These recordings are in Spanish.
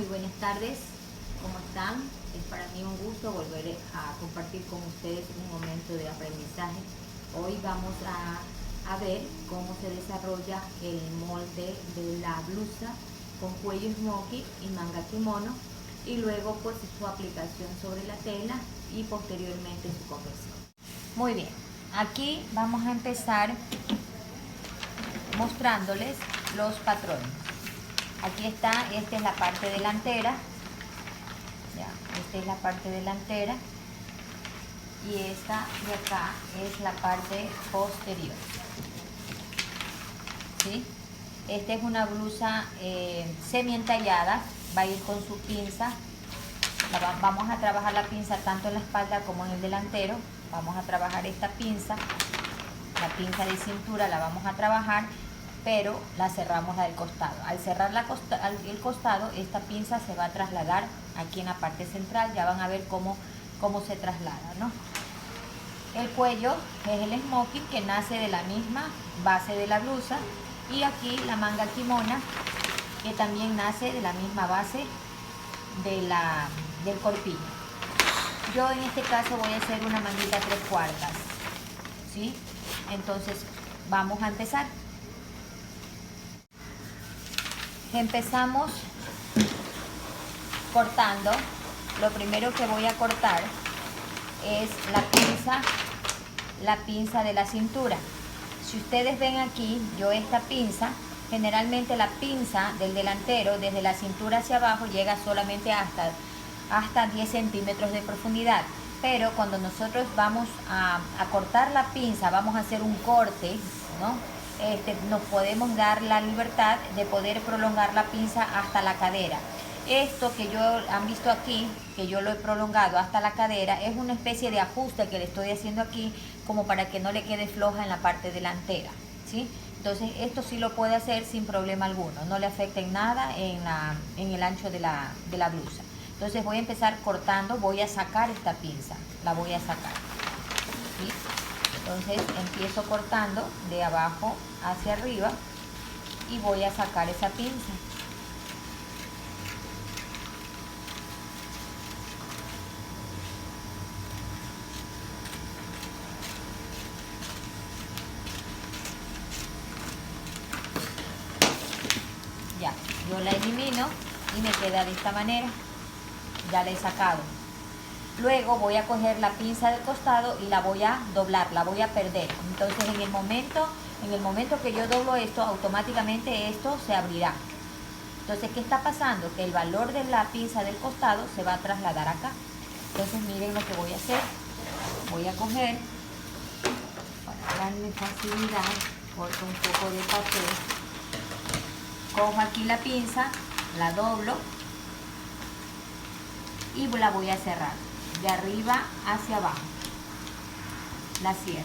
muy buenas tardes, ¿cómo están? Es para mí un gusto volver a compartir con ustedes un momento de aprendizaje. Hoy vamos a ver cómo se desarrolla el molde de la blusa con cuello smoky y manga kimono, y luego pues su aplicación sobre la tela y posteriormente su confección. Muy bien, aquí vamos a empezar mostrándoles los patrones. Aquí está, esta es la parte delantera, ya, esta es la parte delantera y esta de acá es la parte posterior, ¿sí? Esta es una blusa semi entallada, va a ir con su pinza. Vamos a trabajar la pinza tanto en la espalda como en el delantero. Vamos a trabajar esta pinza, la pinza de cintura la vamos a trabajar, pero la cerramos del costado. Al cerrar el costado, esta pinza se va a trasladar aquí en la parte central. Ya van a ver cómo se traslada, ¿no? El cuello es el smoking, que nace de la misma base de la blusa, y aquí la manga kimona, que también nace de la misma base del corpiño. Yo en este caso voy a hacer una manguita 3/4, ¿sí? Entonces vamos a empezar. Empezamos cortando. Lo primero que voy a cortar es la pinza de la cintura. Si ustedes ven aquí, yo esta pinza, generalmente la pinza del delantero desde la cintura hacia abajo llega solamente hasta 10 centímetros de profundidad, pero cuando nosotros vamos a cortar la pinza, vamos a hacer un corte, ¿no? Nos podemos dar la libertad de poder prolongar la pinza hasta la cadera. Esto que han visto aquí, que yo lo he prolongado hasta la cadera, es una especie de ajuste que le estoy haciendo aquí, como para que no le quede floja en la parte delantera, ¿sí? Entonces esto sí lo puede hacer sin problema alguno, no le afecta en nada en el ancho de la blusa. Entonces voy a empezar cortando, voy a sacar esta pinza, la voy a sacar, ¿sí? Entonces empiezo cortando de abajo hacia arriba y voy a sacar esa pinza. Ya, yo la elimino y me queda de esta manera. Ya la he sacado. Luego voy a coger la pinza del costado y la voy a doblar, la voy a perder. Entonces en el momento que yo doblo esto, automáticamente esto se abrirá. Entonces, ¿qué está pasando? Que el valor de la pinza del costado se va a trasladar acá. Entonces miren lo que voy a hacer. Voy a coger, para darle facilidad, corto un poco de papel. Cojo aquí la pinza, la doblo y la voy a cerrar de arriba hacia abajo. La cierro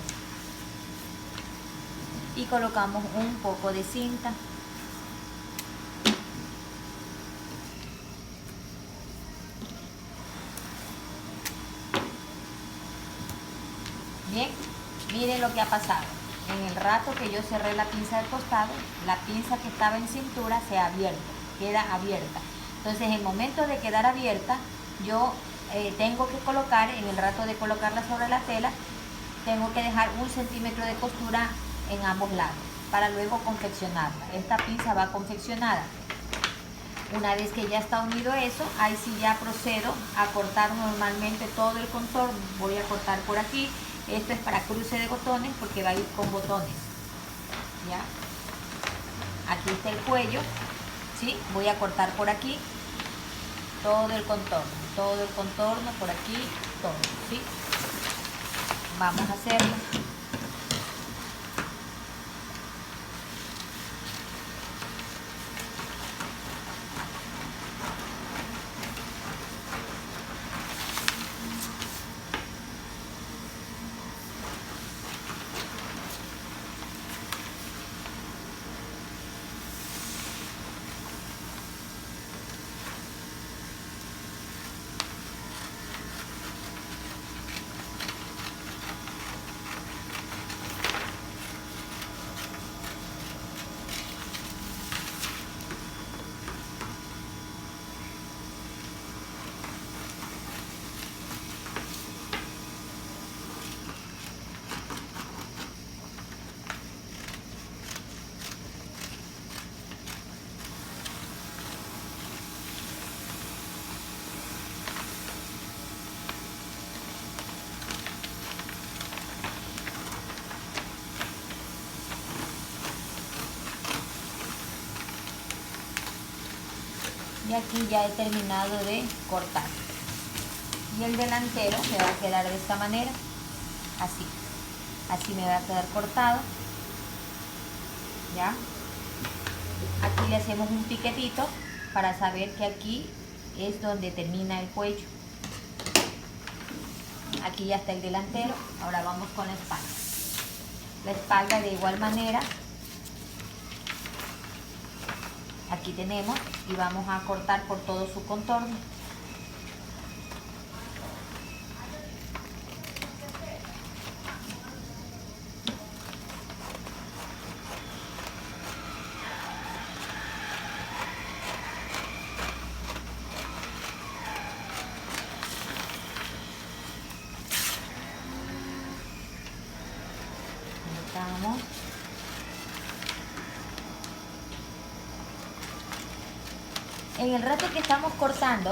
y colocamos un poco de cinta. Bien, miren lo que ha pasado. En el rato que yo cerré la pinza del costado, la pinza que estaba en cintura se ha abierto, queda abierta. Entonces, en el momento de quedar abierta, yo tengo que colocar, en el rato de colocarla sobre la tela, tengo que dejar 1 centímetro de costura en ambos lados para luego confeccionarla. Esta pinza va confeccionada. Una vez que ya está unido eso, ahí sí ya procedo a cortar normalmente todo el contorno. Voy a cortar por aquí. Esto es para cruce de botones porque va a ir con botones, ¿ya? Aquí está el cuello, ¿sí? Voy a cortar por aquí todo el contorno por aquí, todo, ¿sí? Vamos a hacerlo. Y aquí ya he terminado de cortar. Y el delantero me va a quedar de esta manera, así. Así me va a quedar cortado. ¿Ya? Aquí le hacemos un piquetito para saber que aquí es donde termina el cuello. Aquí ya está el delantero. Ahora vamos con la espalda. La espalda de igual manera. Aquí tenemos y vamos a cortar por todo su contorno. Cortamos. En el rato que estamos cortando,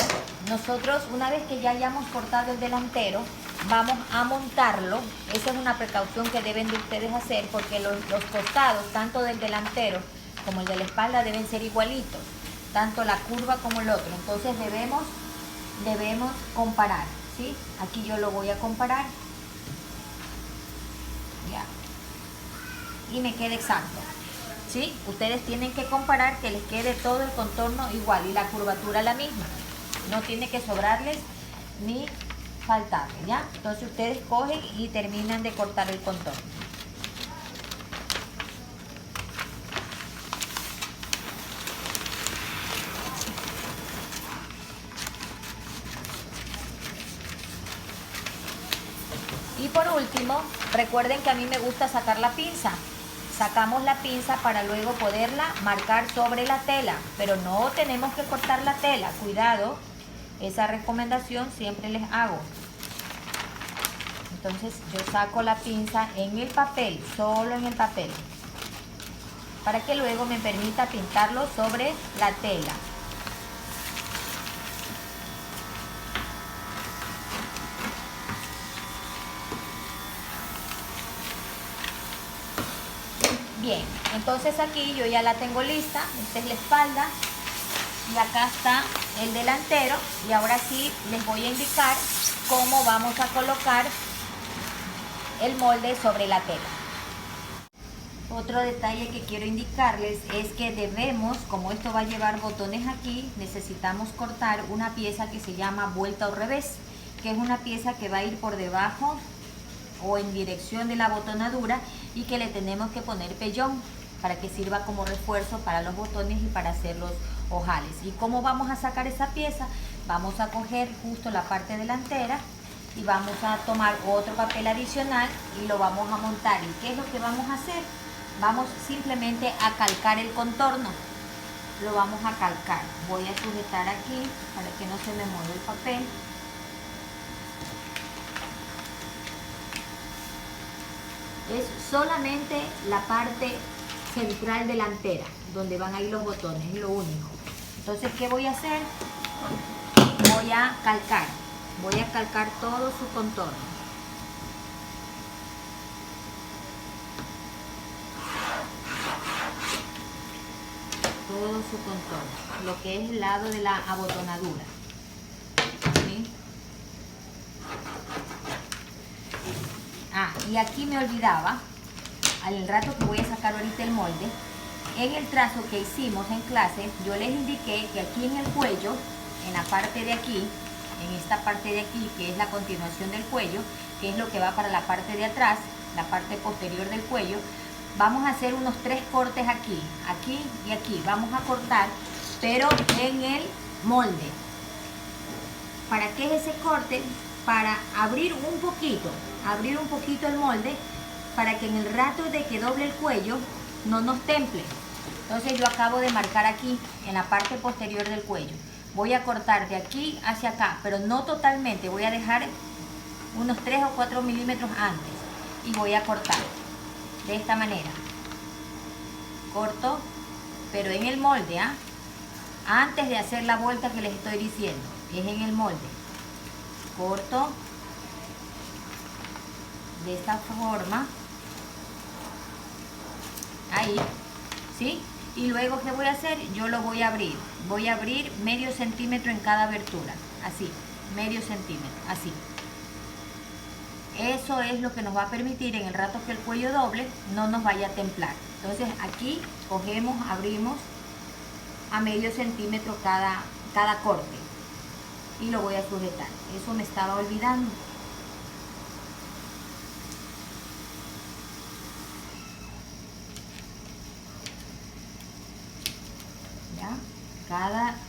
nosotros una vez que ya hayamos cortado el delantero, vamos a montarlo. Esa es una precaución que deben de ustedes hacer porque los costados, tanto del delantero como el de la espalda, deben ser igualitos, tanto la curva como el otro. Entonces debemos comparar, ¿sí? Aquí yo lo voy a comparar. Ya. Y me queda exacto. ¿Sí? Ustedes tienen que comparar que les quede todo el contorno igual y la curvatura la misma. No tiene que sobrarles ni faltarles, ¿ya? Entonces ustedes cogen y terminan de cortar el contorno. Y por último, recuerden que a mí me gusta sacar la pinza. Sacamos la pinza para luego poderla marcar sobre la tela, pero no tenemos que cortar la tela, cuidado, esa recomendación siempre les hago. Entonces yo saco la pinza en el papel, solo en el papel, para que luego me permita pintarlo sobre la tela. Bien, entonces aquí yo ya la tengo lista. Esta es la espalda y acá está el delantero, y ahora sí les voy a indicar cómo vamos a colocar el molde sobre la tela. Otro detalle que quiero indicarles es que debemos, como esto va a llevar botones aquí, necesitamos cortar una pieza que se llama vuelta al revés, que es una pieza que va a ir por debajo o en dirección de la botonadura y que le tenemos que poner pellón para que sirva como refuerzo para los botones y para hacer los ojales. ¿Y cómo vamos a sacar esa pieza? Vamos a coger justo la parte delantera y vamos a tomar otro papel adicional y lo vamos a montar. ¿Y qué es lo que vamos a hacer? Vamos simplemente a calcar el contorno. Lo vamos a calcar. Voy a sujetar aquí para que no se me mueva el papel. Es solamente la parte central delantera donde van a ir los botones, es lo único. Entonces, ¿qué voy a hacer? Voy a calcar todo su contorno. Todo su contorno, lo que es el lado de la abotonadura. ¿Sí? Y aquí me olvidaba, al rato que voy a sacar ahorita el molde, en el trazo que hicimos en clase, yo les indiqué que aquí en el cuello, en la parte de aquí, en esta parte de aquí, que es la continuación del cuello, que es lo que va para la parte de atrás, la parte posterior del cuello, vamos a hacer unos 3 cortes aquí, aquí y aquí. Vamos a cortar, pero en el molde. ¿Para qué es ese corte? Para abrir un poquito el molde, para que en el rato de que doble el cuello no nos temple. Entonces yo acabo de marcar aquí en la parte posterior del cuello. Voy a cortar de aquí hacia acá, pero no totalmente, voy a dejar unos 3 o 4 milímetros antes y voy a cortar de esta manera. Corto, pero en el molde, antes de hacer la vuelta que les estoy diciendo, es en el molde. Corto de esta forma, ahí, ¿sí? Y luego, ¿qué voy a hacer? Yo lo voy a abrir. Voy a abrir medio centímetro en cada abertura. Así, medio centímetro, así. Eso es lo que nos va a permitir en el rato que el cuello doble no nos vaya a templar. Entonces aquí cogemos, abrimos a medio centímetro cada corte. Y lo voy a sujetar. Eso me estaba olvidando.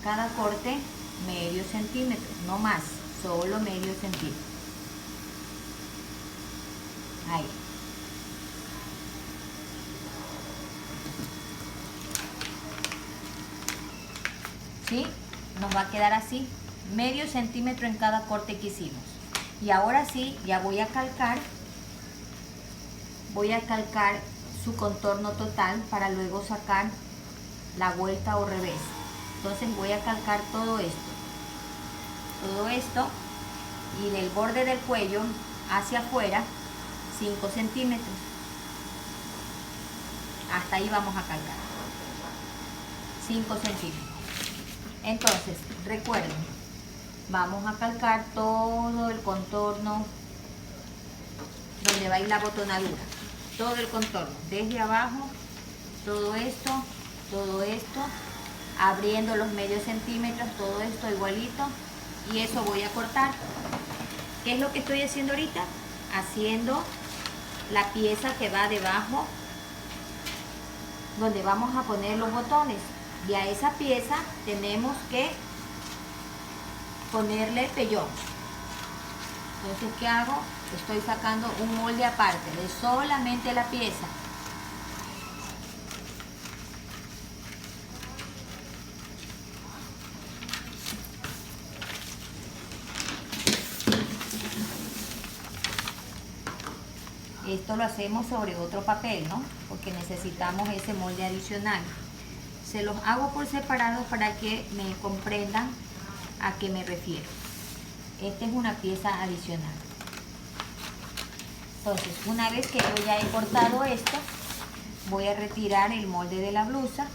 Cada corte medio centímetro, no más, solo medio centímetro. Ahí. ¿Sí? Nos va a quedar así, medio centímetro en cada corte que hicimos. Y ahora sí, ya voy a calcar su contorno total para luego sacar la vuelta o revés. Entonces voy a calcar todo esto y del borde del cuello hacia afuera 5 centímetros. Hasta ahí vamos a calcar 5 centímetros. Entonces recuerden, vamos a calcar todo el contorno donde va a ir la botonadura, todo el contorno desde abajo, todo esto, abriendo los medios centímetros, todo esto igualito, y eso voy a cortar. ¿Qué es lo que estoy haciendo ahorita? Haciendo la pieza que va debajo donde vamos a poner los botones, y a esa pieza tenemos que ponerle pellón. Entonces, ¿qué hago? Estoy sacando un molde aparte de solamente la pieza. Esto lo hacemos sobre otro papel, ¿no? Porque necesitamos ese molde adicional. Se los hago por separado para que me comprendan a qué me refiero. Esta es una pieza adicional. Entonces, una vez que yo ya he cortado esto, voy a retirar el molde de la blusa.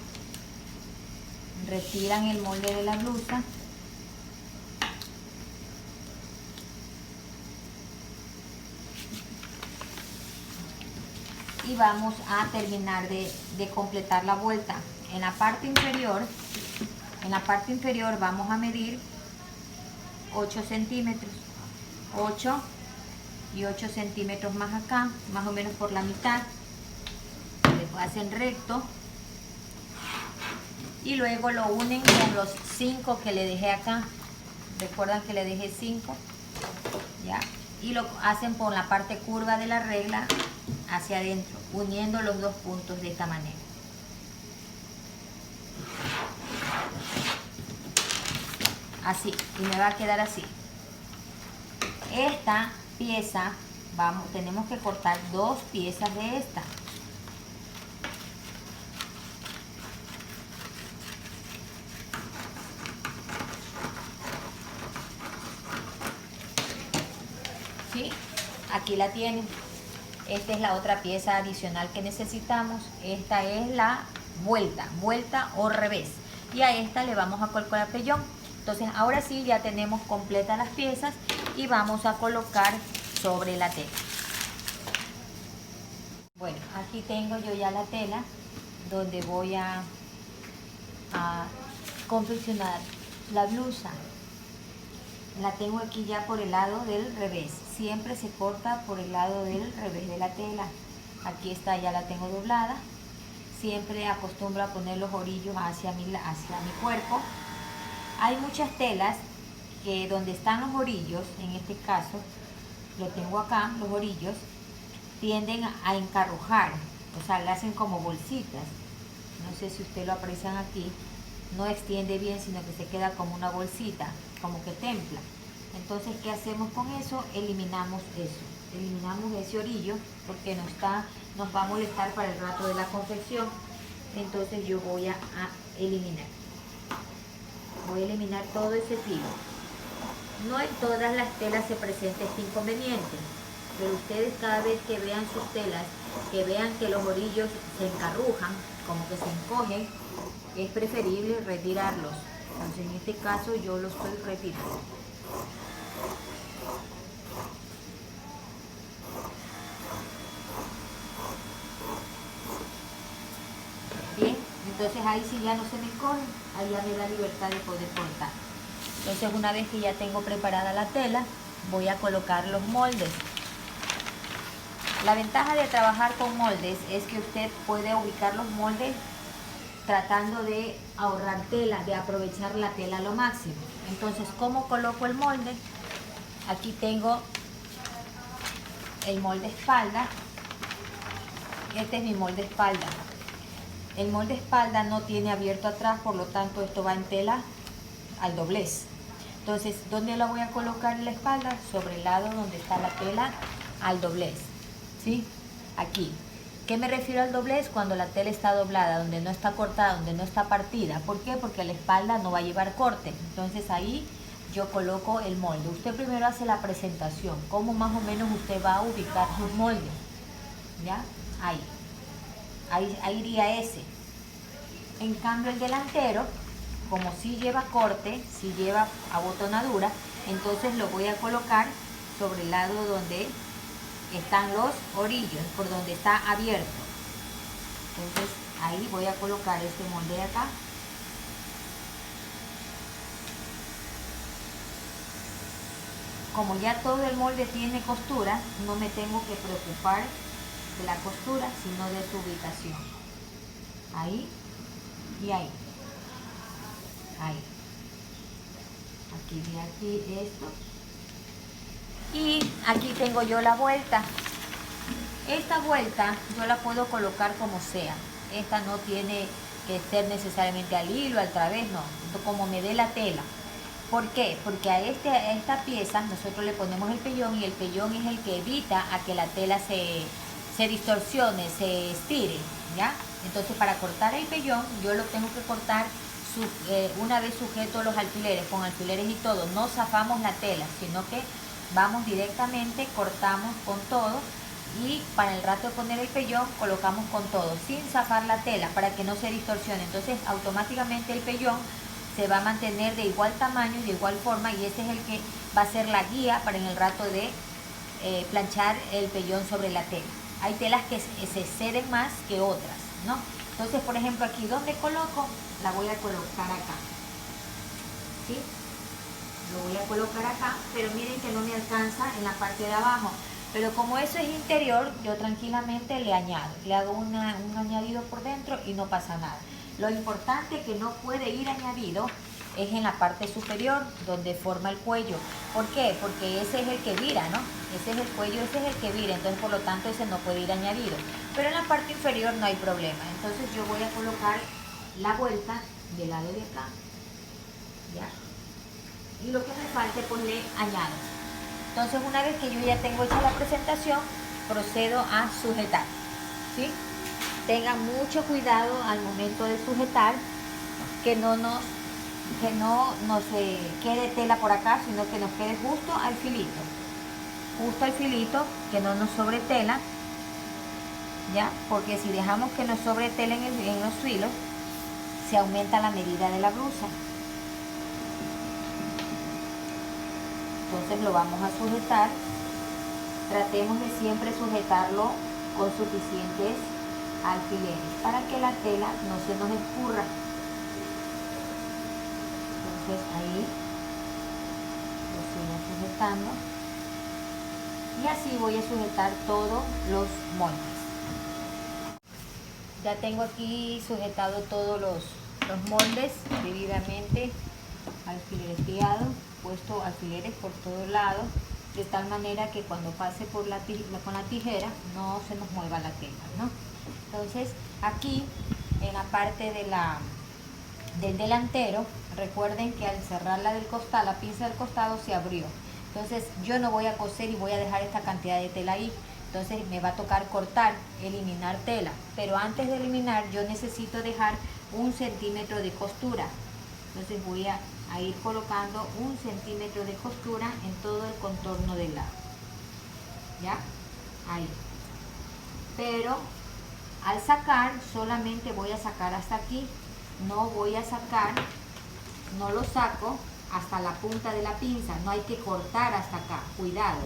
Retiran el molde de la blusa. Y vamos a terminar de completar la vuelta. En la parte inferior vamos a medir 8 centímetros. 8 y 8 centímetros más acá, más o menos por la mitad. Después hacen recto. Y luego lo unen con los 5 que le dejé acá. Recuerdan que le dejé 5. ¿Ya? Y lo hacen por la parte curva de la regla hacia adentro, uniendo los dos puntos de esta manera. Así, y me va a quedar así. Esta pieza, tenemos que cortar 2 piezas de esta. ¿Sí? Aquí la tienen. Esta es la otra pieza adicional que necesitamos. Esta es la vuelta o revés. Y a esta le vamos a colocar pellón. Entonces ahora sí ya tenemos completas las piezas y vamos a colocar sobre la tela. Bueno, aquí tengo yo ya la tela donde voy a confeccionar la blusa. La tengo aquí ya por el lado del revés. Siempre se corta por el lado del revés de la tela. Aquí está, ya la tengo doblada. Siempre acostumbro a poner los orillos hacia mi cuerpo. Hay muchas telas que donde están los orillos, en este caso, lo tengo acá, los orillos, tienden a encarrujar, o sea, le hacen como bolsitas. No sé si ustedes lo aprecian aquí, no extiende bien, sino que se queda como una bolsita, como que templa. Entonces, ¿qué hacemos con eso? Eliminamos eso, eliminamos ese orillo, porque nos va a molestar para el rato de la confección. Entonces yo voy a eliminar. Voy a eliminar todo ese filo. No en todas las telas se presenta este inconveniente. pero ustedes cada vez que vean sus telas, que vean que los orillos se encarrujan, como que se encogen, es preferible retirarlos. Entonces en este caso yo lo estoy retirando. Bien, entonces ahí sí ya no se me encogen, ahí ya me da libertad de poder cortar. Entonces una vez que ya tengo preparada la tela, voy a colocar los moldes. La ventaja de trabajar con moldes es que usted puede ubicar los moldes tratando de ahorrar tela, de aprovechar la tela a lo máximo. Entonces, ¿cómo coloco el molde? Aquí tengo el molde espalda. Este es mi molde espalda. El molde espalda no tiene abierto atrás, por lo tanto esto va en tela al doblez. Entonces, ¿dónde la voy a colocar en la espalda? Sobre el lado donde está la tela al doblez, ¿sí? Aquí. ¿Qué me refiero al doblez? Cuando la tela está doblada, donde no está cortada, donde no está partida. ¿Por qué? Porque la espalda no va a llevar corte. Entonces ahí yo coloco el molde. Usted primero hace la presentación, cómo más o menos usted va a ubicar sus moldes. ¿Ya? Ahí iría ese. En cambio el delantero, como si lleva corte, si lleva abotonadura, entonces lo voy a colocar sobre el lado donde están los orillos, por donde está abierto. Entonces ahí voy a colocar este molde de acá. Como ya todo el molde tiene costura, no me tengo que preocupar de la costura, sino de su ubicación. Ahí y ahí. Ahí. Aquí y aquí esto. Y aquí tengo yo la vuelta. Esta vuelta yo la puedo colocar como sea. Esta no tiene que ser necesariamente al hilo, al través, no. Como me dé la tela. ¿Por qué? Porque a esta pieza nosotros le ponemos el pellón, y el pellón es el que evita a que la tela se distorsione, se estire, ¿ya? Entonces para cortar el pellón yo lo tengo que cortar una vez sujeto los alfileres, con alfileres y todo. No zafamos la tela, sino que vamos directamente, cortamos con todo, y para el rato de poner el pellón colocamos con todo, sin zafar la tela, para que no se distorsione. Entonces automáticamente el pellón se va a mantener de igual tamaño y de igual forma, y este es el que va a ser la guía para en el rato de planchar el pellón sobre la tela. Hay telas que se ceden más que otras, ¿no? Entonces, por ejemplo, aquí donde coloco, la voy a colocar acá, ¿sí? Lo voy a colocar acá, pero miren que no me alcanza en la parte de abajo. Pero como eso es interior, yo tranquilamente le añado, le hago un añadido por dentro y no pasa nada. Lo importante que no puede ir añadido es en la parte superior, donde forma el cuello. ¿Por qué? Porque ese es el que vira, ¿no? Ese es el cuello, ese es el que vira, entonces por lo tanto ese no puede ir añadido. Pero en la parte inferior no hay problema. Entonces yo voy a colocar la vuelta del lado de acá, ¿ya? Y lo que me falte pues le añado. Entonces una vez que yo ya tengo hecha la presentación, procedo a sujetar, ¿sí? Tengan mucho cuidado al momento de sujetar, que no nos quede tela por acá, sino que nos quede justo al filito, que no nos sobre tela, ¿ya? Porque si dejamos que nos sobre tela en los filos, se aumenta la medida de la blusa. Entonces lo vamos a sujetar. Tratemos de siempre sujetarlo con suficientes alfileres para que la tela no se nos escurra. Entonces ahí lo sigo sujetando, y así voy a sujetar todos los moldes. Ya tengo aquí sujetado todos los moldes debidamente alfilereteados, puesto alfileres por todos lados, de tal manera que cuando pase por con la tijera no se nos mueva la tela, ¿no? Entonces aquí en la parte del delantero, recuerden que al cerrar la pinza del costado se abrió. Entonces yo no voy a coser y voy a dejar esta cantidad de tela ahí. Entonces me va a tocar cortar, eliminar tela. Pero antes de eliminar yo necesito dejar 1 centímetro de costura. Entonces voy a ir colocando 1 centímetro de costura en todo el contorno del lado. ¿ya? Ahí. Pero al sacar solamente voy a sacar hasta aquí, no voy a sacar, no lo saco hasta la punta de la pinza, no hay que cortar hasta acá, cuidado.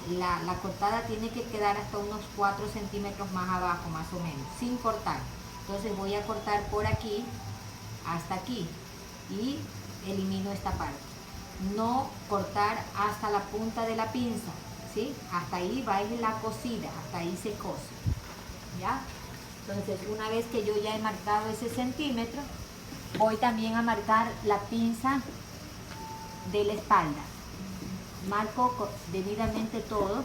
La cortada tiene que quedar hasta unos 4 centímetros más abajo, más o menos, sin cortar. Entonces voy a cortar por aquí hasta aquí y elimino esta parte. No cortar hasta la punta de la pinza, ¿sí? Hasta ahí va la cosida, hasta ahí se cose, ¿ya? Entonces, una vez que yo ya he marcado ese centímetro, voy también a marcar la pinza de la espalda. Marco debidamente todo,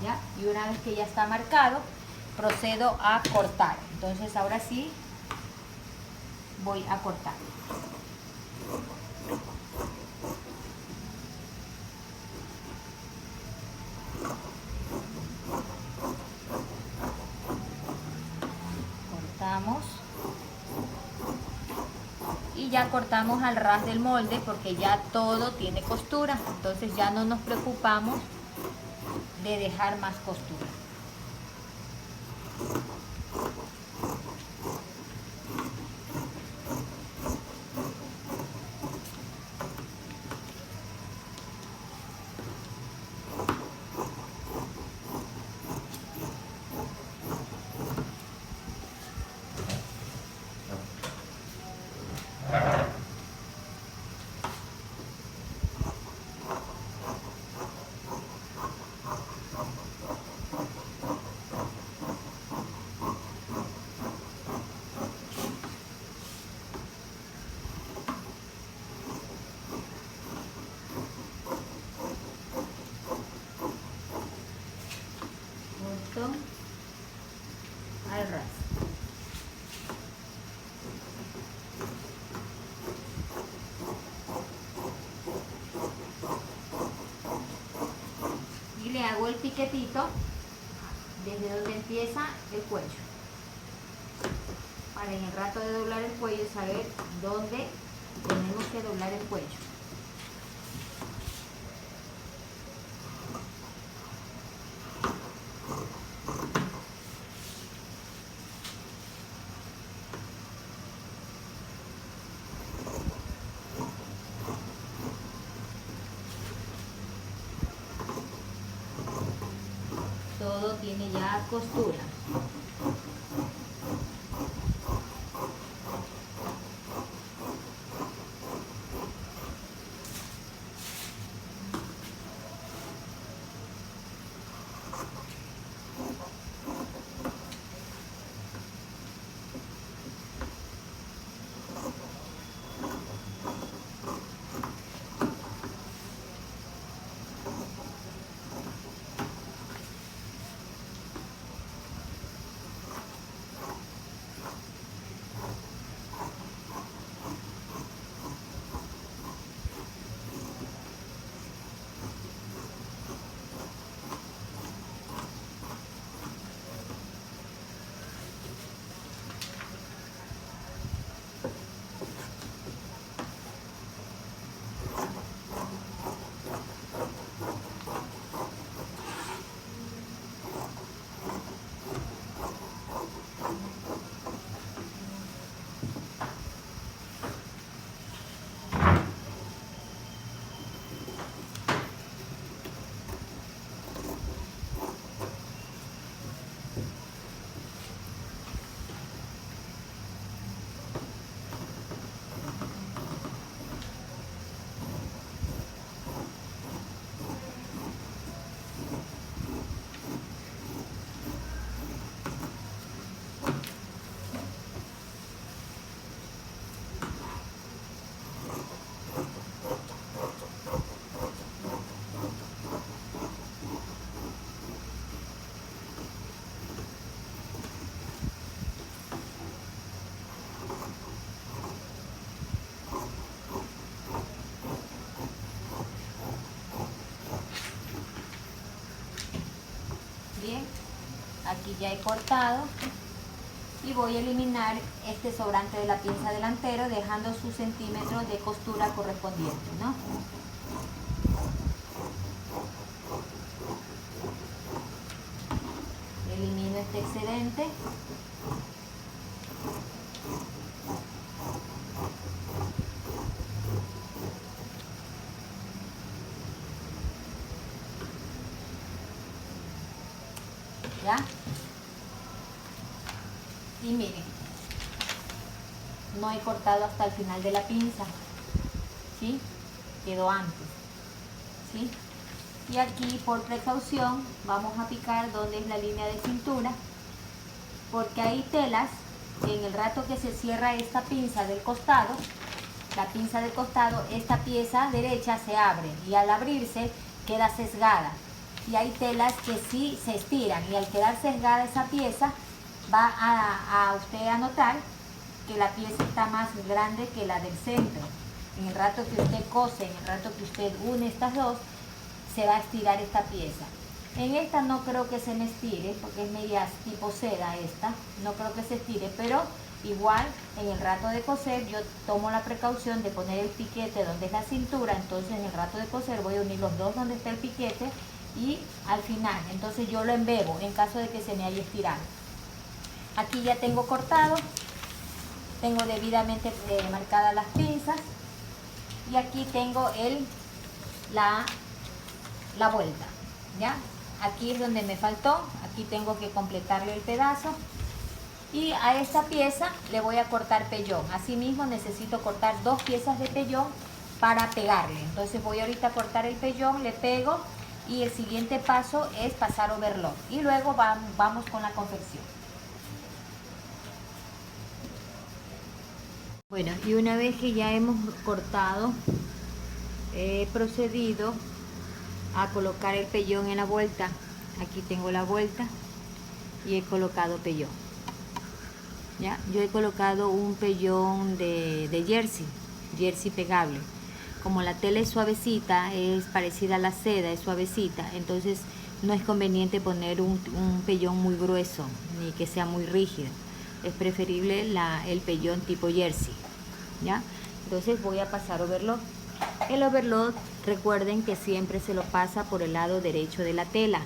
¿ya? Y una vez que ya está marcado, procedo a cortar. Entonces, ahora sí, voy a cortar. Cortamos. Y ya cortamos al ras del molde porque ya todo tiene costura. Entonces ya no nos preocupamos de dejar más costura. Al ras. Y le hago el piquetito desde donde empieza el cuello, para en el rato de doblar el cuello saber dónde tenemos que doblar el cuello. Todo tiene ya costura. Bien, aquí ya he cortado y voy a eliminar este sobrante de la pinza delantero dejando sus centímetros de costura correspondientes, ¿no? este excedente. ¿Ya? Y miren, no he cortado hasta el final de la pinza, ¿sí? Quedó antes, ¿sí? Y aquí, por precaución, vamos a picar donde es la línea de cintura, porque hay telas que en el rato que se cierra esta pinza del costado, la pinza del costado, esta pieza derecha se abre y al abrirse queda sesgada. Y hay telas que sí se estiran y al quedar sesgada esa pieza va a usted a notar que la pieza está más grande que la del centro. En el rato que usted cose, en el rato que usted une estas dos, se va a estirar esta pieza. En esta no creo que se me estire porque es media tipo seda esta, no creo que se estire, pero igual en el rato de coser yo tomo la precaución de poner el piquete donde es la cintura, entonces en el rato de coser voy a unir los dos donde está el piquete y al final, entonces yo lo embebo en caso de que se me haya estirado. Aquí ya tengo cortado, tengo debidamente marcadas las pinzas y aquí tengo la vuelta, ¿ya? Aquí es donde me faltó, aquí tengo que completarle el pedazo y a esta pieza le voy a cortar pellón. Asimismo necesito cortar 2 piezas de pellón para pegarle, entonces voy ahorita a cortar el pellón, le pego y el siguiente paso es pasar overlock y luego vamos con la confección. Bueno, y una vez que ya hemos cortado, he procedido a colocar el pellón en la vuelta. Aquí tengo la vuelta y he colocado pellón. ¿Ya? Yo he colocado un pellón de jersey pegable. Como la tela es suavecita, es parecida a la seda, es suavecita, entonces no es conveniente poner un pellón muy grueso ni que sea muy rígido. Es preferible el pellón tipo jersey, ¿ya? Entonces voy a pasar overlock. El overlock, recuerden que siempre se lo pasa por el lado derecho de la tela.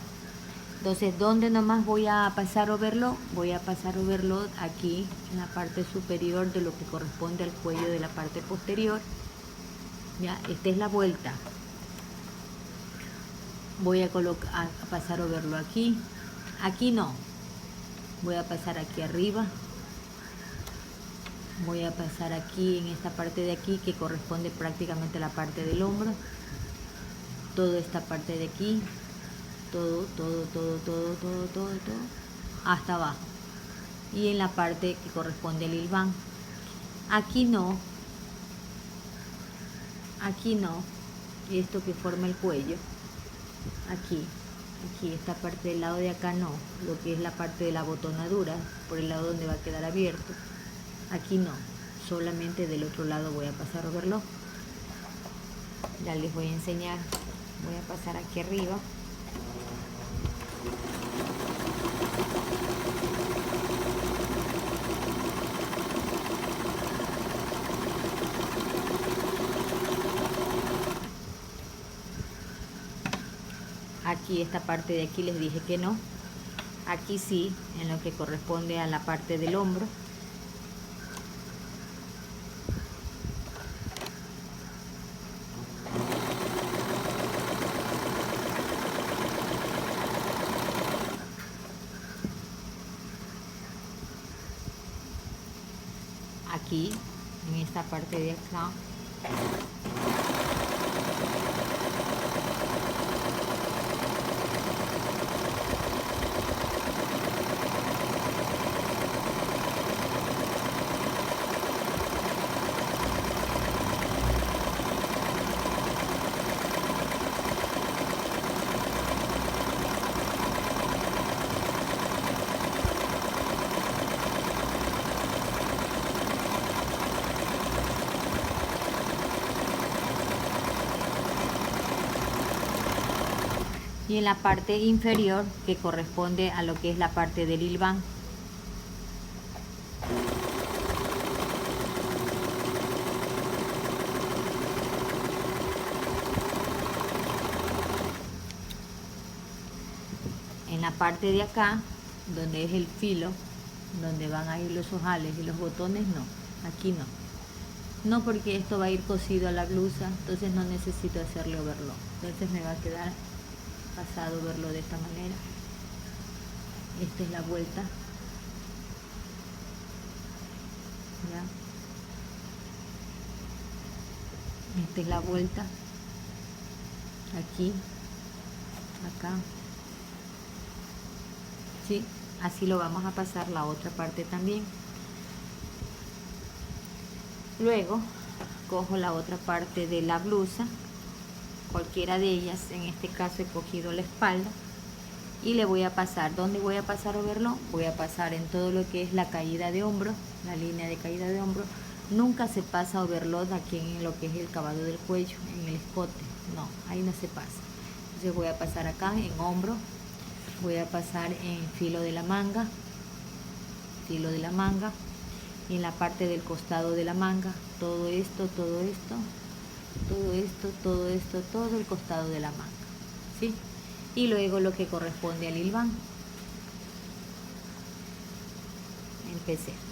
Entonces, ¿dónde nomás voy a pasar overlock? Voy a pasar overlock aquí en la parte superior de lo que corresponde al cuello de la parte posterior. Ya, esta es la vuelta. Voy a pasar overlock aquí. Aquí no. Voy a pasar aquí arriba. Voy a pasar aquí en esta parte de aquí que corresponde prácticamente a la parte del hombro. Toda esta parte de aquí. Todo, hasta abajo. Y en la parte que corresponde al hilván. Aquí no. Aquí no. Esto que forma el cuello. Aquí. Aquí, esta parte del lado de acá no. Lo que es la parte de la botonadura. Por el lado donde va a quedar abierto. Aquí no. Solamente del otro lado voy a pasar overlock. Ya les voy a enseñar. Voy a pasar aquí arriba. Aquí esta parte de aquí les dije que no. Aquí sí, en lo que corresponde a la parte del hombro. Aquí, en esta parte de acá. Y en la parte inferior que corresponde a lo que es la parte del hilván. En la parte de acá donde es el filo, donde van a ir los ojales y los botones, no, aquí no. No, porque esto va a ir cosido a la blusa, entonces no necesito hacerle overlock. Entonces me va a quedar pasado verlo de esta manera. Esta es la vuelta. ¿Ya? Esta es la vuelta. Aquí, acá. ¿Sí? Así lo vamos a pasar la otra parte también. Luego cojo la otra parte de la blusa, cualquiera de ellas, en este caso he cogido la espalda, y le voy a pasar. ¿Dónde voy a pasar overlock? Voy a pasar en todo lo que es la caída de hombro, la línea de caída de hombro. Nunca se pasa overlock aquí en lo que es el cavado del cuello, en el escote, no, ahí no se pasa. Entonces voy a pasar acá en hombro, voy a pasar en filo de la manga, y en la parte del costado de la manga, todo esto, todo esto, todo esto, todo esto, todo el costado de la manga, ¿sí? Y luego lo que corresponde al hilván. Empecemos.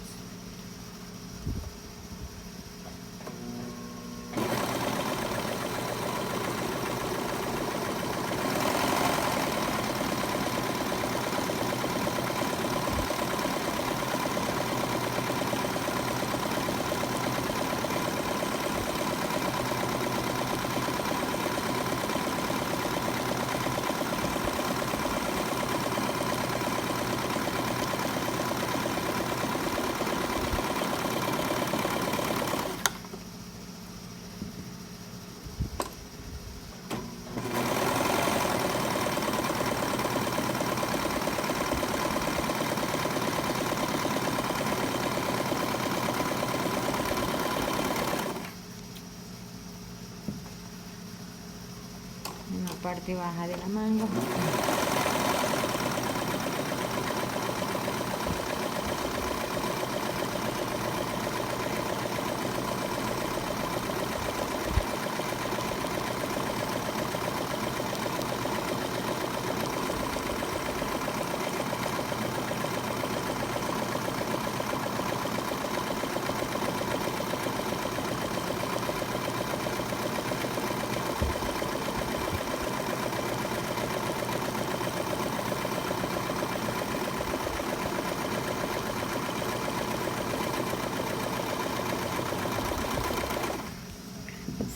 En la parte baja de la manga.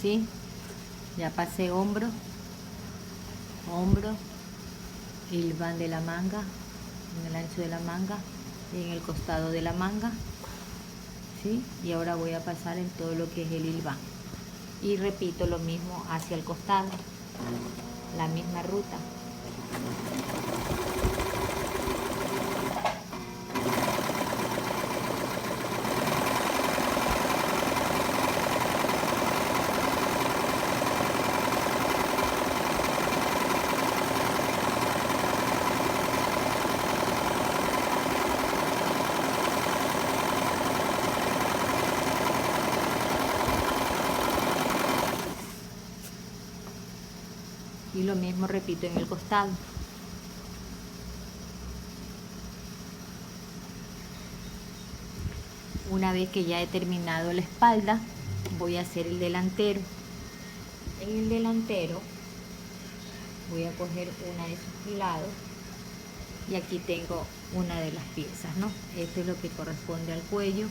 ¿Sí? Ya pasé hombro, hilván de la manga, en el ancho de la manga y en el costado de la manga, ¿sí? Y ahora voy a pasar en todo lo que es el hilván y repito lo mismo hacia el costado, la misma ruta. Y lo mismo repito en el costado. Una vez que ya he terminado la espalda, voy a hacer el delantero. En el delantero voy a coger una de sus lados y aquí tengo una de las piezas, ¿no? Esto es lo que corresponde al cuello,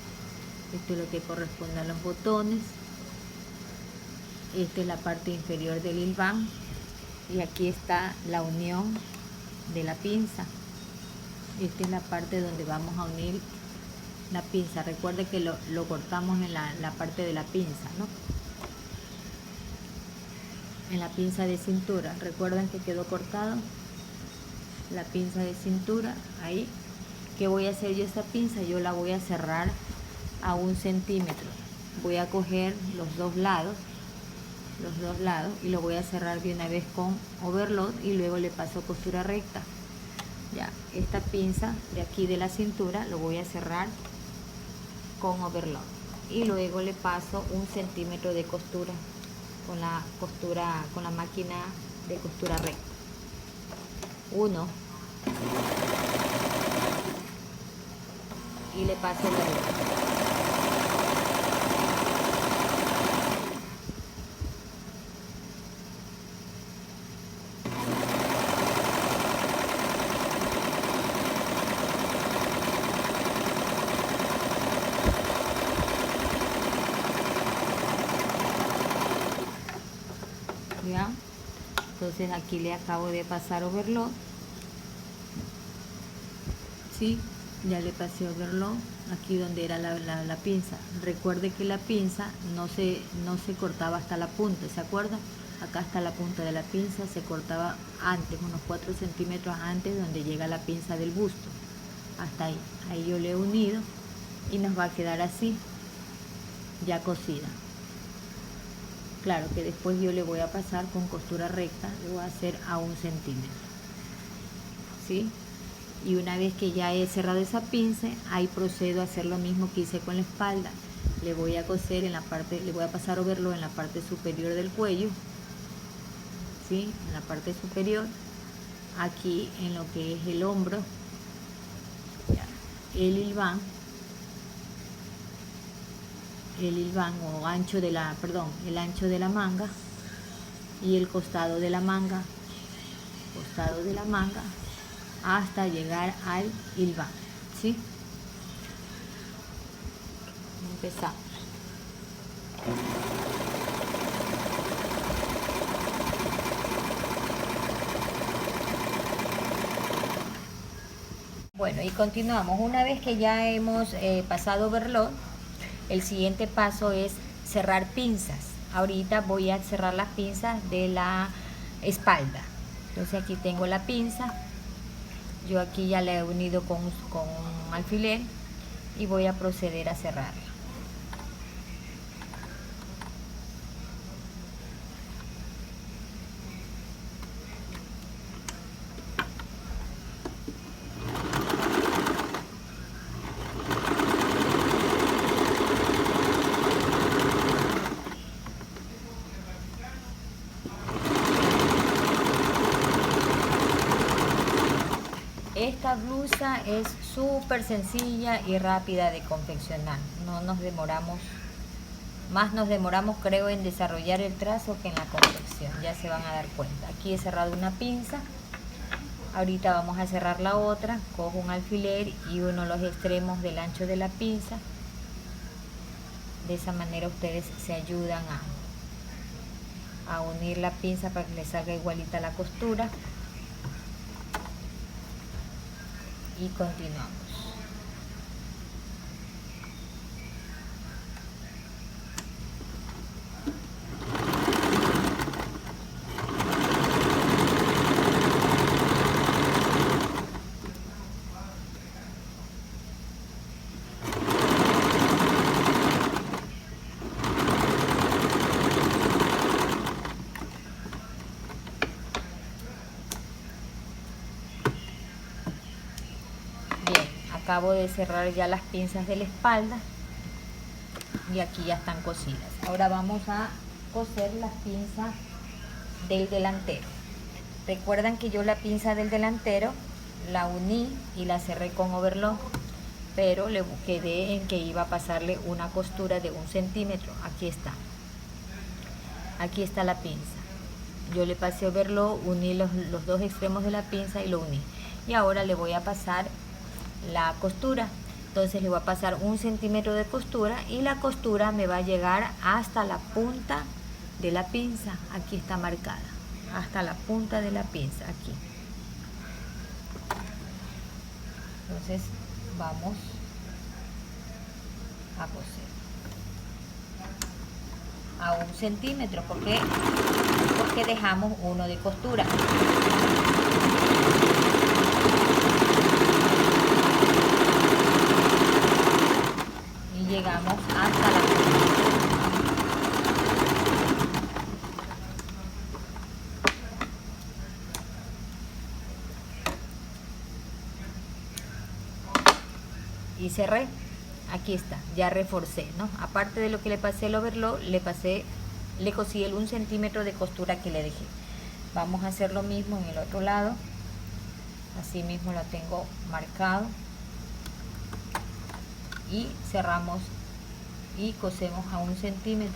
esto es lo que corresponde a los botones, esta es la parte inferior del hilván y aquí está la unión de la pinza. Esta es la parte donde vamos a unir la pinza. Recuerde que lo cortamos en la parte de la pinza, ¿no? En la pinza de cintura. ¿Recuerdan que quedó cortado? La pinza de cintura, ahí. ¿Qué voy a hacer yo esta pinza? Yo la voy a cerrar a 1 centímetro. Voy a coger los dos lados y lo voy a cerrar de una vez con overlock y luego le paso costura recta. Ya, esta pinza de aquí de la cintura lo voy a cerrar con overlock y luego le paso 1 centímetro de costura con la máquina de costura recta. 1, y le paso el overlock. ¿Ya? Entonces aquí le acabo de pasar overlock. ¿Sí? Ya le pasé overlock aquí donde era la pinza. Recuerde que la pinza no se cortaba hasta la punta, ¿se acuerdan? Acá está la punta de la pinza, se cortaba antes, unos 4 centímetros antes, donde llega la pinza del busto. Hasta ahí. Ahí yo le he unido y nos va a quedar así, ya cosida. Claro que después yo le voy a pasar con costura recta, le voy a hacer a 1 centímetro. ¿Sí? Y una vez que ya he cerrado esa pinza, ahí procedo a hacer lo mismo que hice con la espalda. Le voy a coser en la parte, le voy a pasar overlock en la parte superior del cuello, ¿sí? En la parte superior, aquí en lo que es el hombro, el hilván o ancho de la, el ancho de la manga y el costado de la manga, hasta llegar al hilván, ¿sí? Empezamos. Bueno, y continuamos. Una vez que ya hemos pasado overlock, el siguiente paso es cerrar pinzas. Ahorita voy a cerrar las pinzas de la espalda. Entonces aquí tengo la pinza. Yo aquí ya la he unido con un alfiler y voy a proceder a cerrarla. Esta blusa es súper sencilla y rápida de confeccionar. No nos demoramos, más nos demoramos creo en desarrollar el trazo que en la confección. Ya se van a dar cuenta. Aquí he cerrado una pinza. Ahorita vamos a cerrar la otra. Cojo un alfiler y uno los extremos del ancho de la pinza. De esa manera ustedes se ayudan a unir la pinza para que les salga igualita la costura. Y continuamos. Acabo de cerrar ya las pinzas de la espalda y aquí ya están cosidas. Ahora vamos a coser las pinzas del delantero. Recuerdan que yo la pinza del delantero la uní y la cerré con overlock, pero le quedé en que iba a pasarle una costura de 1 centímetro. Aquí está la pinza. Yo le pasé overlock, uní los dos extremos de la pinza y lo uní. Y ahora le voy a pasar la costura. Entonces le voy a pasar 1 centímetro de costura y la costura me va a llegar hasta la punta de la pinza. Aquí está marcada, hasta la punta de la pinza, aquí. Entonces vamos a coser a 1 centímetro porque dejamos uno de costura. Llegamos hasta la punta. Y cerré. Aquí está, ya reforcé, ¿no? Aparte de lo que le pasé el overlock, le cosí el 1 centímetro de costura que le dejé. Vamos a hacer lo mismo en el otro lado. Así mismo lo tengo marcado. y cerramos y cosemos a 1 centímetro.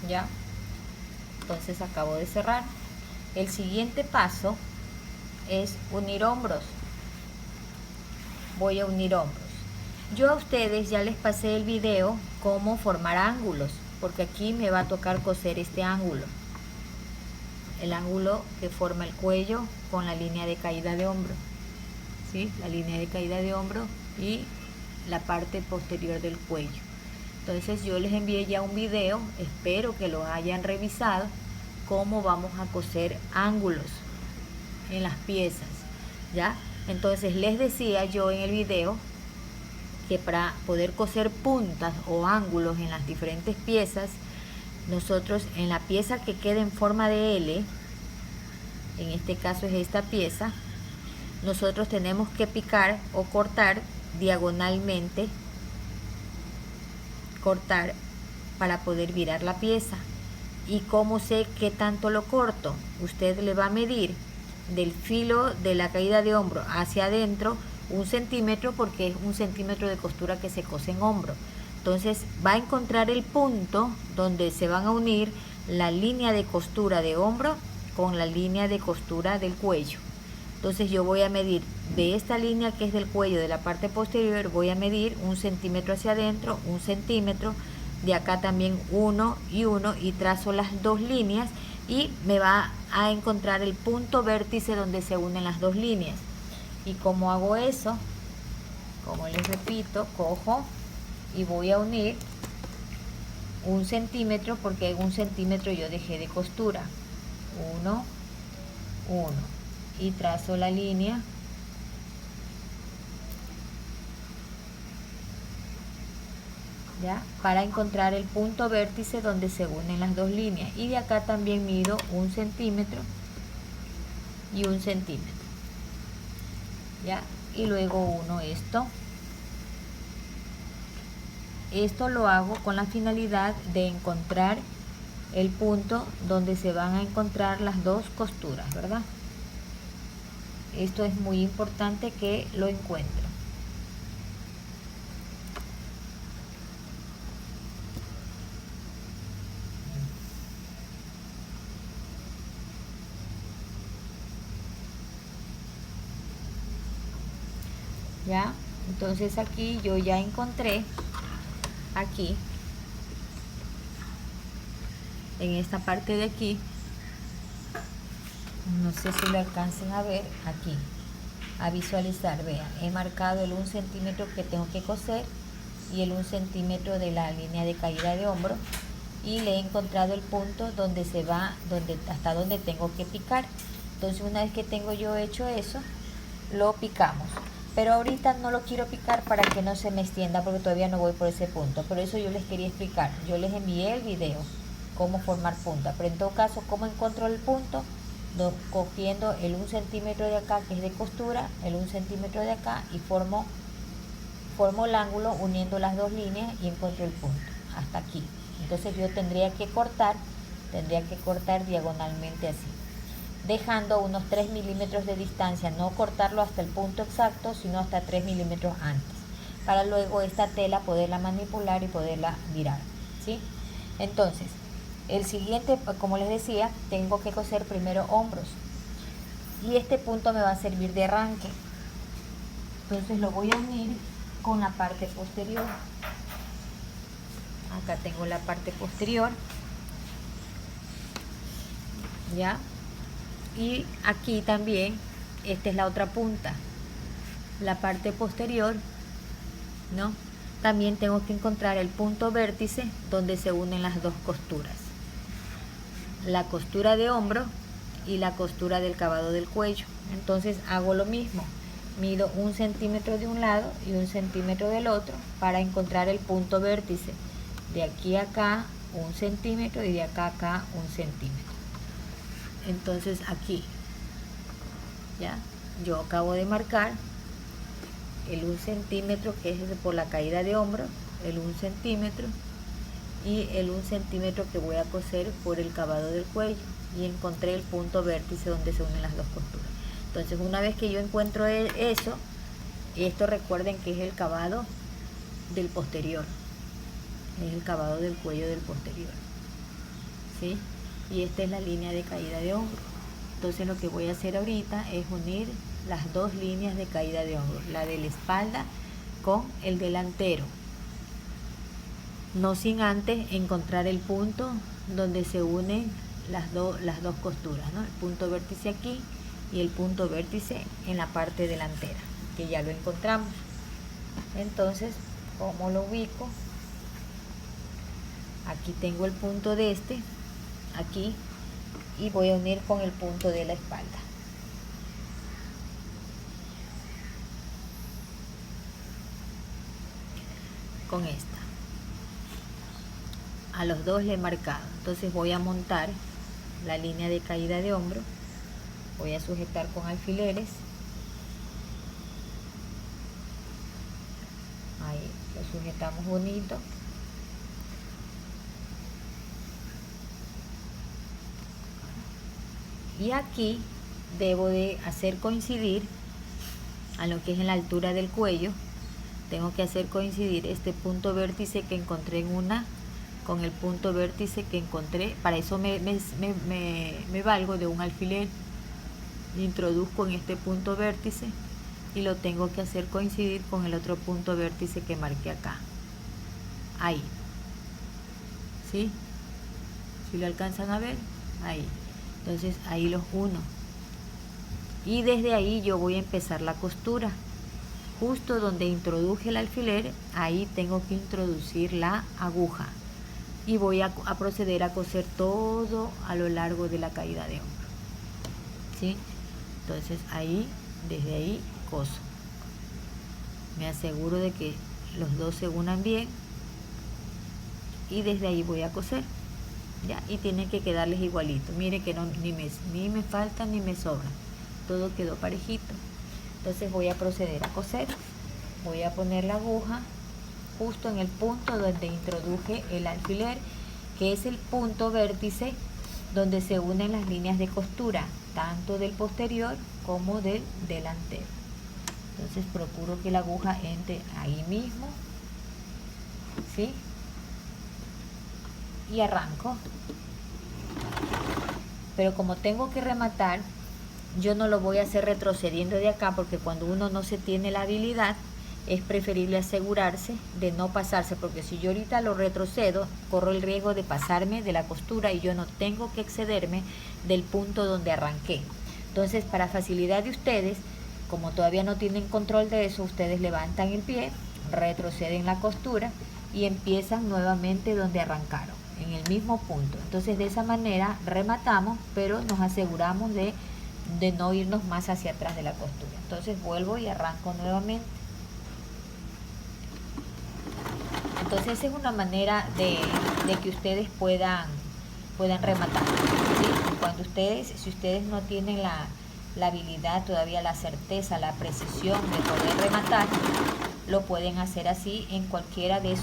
Ya, entonces acabo de cerrar. El siguiente paso es unir hombros. Voy a unir hombros. Yo a ustedes ya les pasé el video cómo formar ángulos, porque aquí me va a tocar coser este ángulo, el ángulo que forma el cuello con la línea de caída de hombro, ¿sí? La línea de caída de hombro y la parte posterior del cuello. Entonces yo les envié ya un video, espero que lo hayan revisado, cómo vamos a coser ángulos en las piezas, ¿ya? Entonces les decía yo en el video que para poder coser puntas o ángulos en las diferentes piezas, nosotros en la pieza que quede en forma de L, en este caso es esta pieza, nosotros tenemos que picar o cortar diagonalmente, cortar para poder virar la pieza. ¿Y cómo sé qué tanto lo corto? Usted le va a medir del filo de la caída de hombro hacia adentro 1 centímetro, porque es 1 centímetro de costura que se cose en hombro. Entonces va a encontrar el punto donde se van a unir la línea de costura de hombro con la línea de costura del cuello. Entonces yo voy a medir de esta línea que es del cuello, de la parte posterior, voy a medir 1 centímetro hacia adentro, 1 centímetro, de acá también 1 y 1, y trazo las dos líneas y me va a encontrar el punto vértice donde se unen las dos líneas. ¿Y cómo hago eso? Como les repito, cojo y voy a unir 1 centímetro, porque en 1 centímetro yo dejé de costura. 1, 1. Y trazo la línea ya para encontrar el punto vértice donde se unen las dos líneas, y de acá también mido 1 centímetro y 1 centímetro ya, y luego uno esto lo hago con la finalidad de encontrar el punto donde se van a encontrar las dos costuras, ¿verdad? Esto es muy importante que lo encuentren. Ya, entonces aquí yo ya encontré, aquí, en esta parte de aquí, no sé si lo alcancen a ver, aquí, a visualizar, vean, he marcado el 1 centímetro que tengo que coser y el 1 centímetro de la línea de caída de hombro, y le he encontrado el punto donde se va, hasta donde tengo que picar. Entonces una vez que tengo yo hecho eso, lo picamos. Pero ahorita no lo quiero picar para que no se me extienda, porque todavía no voy por ese punto. Por eso yo les quería explicar. Yo les envié el video, cómo formar punta. Pero en todo caso, ¿cómo encuentro el punto? Cogiendo el 1 centímetro de acá, que es de costura, el 1 centímetro de acá, y formo el ángulo uniendo las dos líneas y encuentro el punto. Hasta aquí. Entonces yo tendría que cortar diagonalmente así, dejando unos 3 milímetros de distancia, no cortarlo hasta el punto exacto, sino hasta 3 milímetros antes, para luego esta tela poderla manipular y poderla virar, ¿sí? Entonces, el siguiente, como les decía, tengo que coser primero hombros, y este punto me va a servir de arranque. Entonces lo voy a unir con la parte posterior. Acá tengo la parte posterior, ya. Y aquí también, esta es la otra punta, la parte posterior, ¿no? También tengo que encontrar el punto vértice donde se unen las dos costuras, la costura de hombro y la costura del cavado del cuello. Entonces hago lo mismo, mido 1 centímetro de un lado y 1 centímetro del otro para encontrar el punto vértice de aquí a acá 1 centímetro y de acá a acá 1 centímetro. Entonces aquí, ya, yo acabo de marcar el 1 centímetro que es por la caída de hombro, el 1 centímetro y el 1 centímetro que voy a coser por el cavado del cuello, y encontré el punto vértice donde se unen las dos costuras. Entonces una vez que yo encuentro eso, esto recuerden que es el cavado del posterior, es el cavado del cuello del posterior, ¿sí? Y esta es la línea de caída de hombro. Entonces lo que voy a hacer ahorita es unir las dos líneas de caída de hombro, la de la espalda con el delantero, no sin antes encontrar el punto donde se unen las dos costuras, ¿no? El punto vértice aquí y el punto vértice en la parte delantera, que ya lo encontramos. Entonces, ¿cómo lo ubico? Aquí tengo el punto de aquí, y voy a unir con el punto de la espalda. Con esta. A los dos le he marcado. Entonces voy a montar la línea de caída de hombro. Voy a sujetar con alfileres. Ahí lo sujetamos bonito. Y aquí debo de hacer coincidir a lo que es en la altura del cuello. Tengo que hacer coincidir este punto vértice que encontré en una con el punto vértice que encontré. Para eso me valgo de un alfiler. Introduzco en este punto vértice y lo tengo que hacer coincidir con el otro punto vértice que marqué acá. Ahí. ¿Sí? ¿Sí lo alcanzan a ver? Ahí. Entonces ahí los uno. Y desde ahí yo voy a empezar la costura. Justo donde introduje el alfiler, ahí tengo que introducir la aguja. Y voy a proceder a coser todo a lo largo de la caída de hombro. ¿Sí? Entonces ahí, desde ahí, coso. Me aseguro de que los dos se unan bien. Y desde ahí voy a coser. ¿Ya? Y tienen que quedarles igualito. Mire que no, ni me falta ni me sobra. Todo quedó parejito. Entonces voy a proceder a coser. Voy a poner la aguja justo en el punto donde introduje el alfiler, que es el punto vértice donde se unen las líneas de costura, tanto del posterior como del delantero. Entonces procuro que la aguja entre ahí mismo, ¿sí? Y arranco. Pero como tengo que rematar, yo no lo voy a hacer retrocediendo de acá, porque cuando uno no se tiene la habilidad, es preferible asegurarse de no pasarse, porque si yo ahorita lo retrocedo, corro el riesgo de pasarme de la costura y yo no tengo que excederme del punto donde arranqué. Entonces, para facilidad de ustedes, como todavía no tienen control de eso, ustedes levantan el pie, retroceden la costura y empiezan nuevamente donde arrancaron, en el mismo punto. Entonces, de esa manera rematamos, pero nos aseguramos de no irnos más hacia atrás de la costura. Entonces vuelvo y arranco nuevamente. Entonces esa es una manera de que ustedes puedan rematar, ¿sí? Cuando si ustedes no tienen la habilidad, todavía la certeza, la precisión de poder rematar, lo pueden hacer así en cualquiera de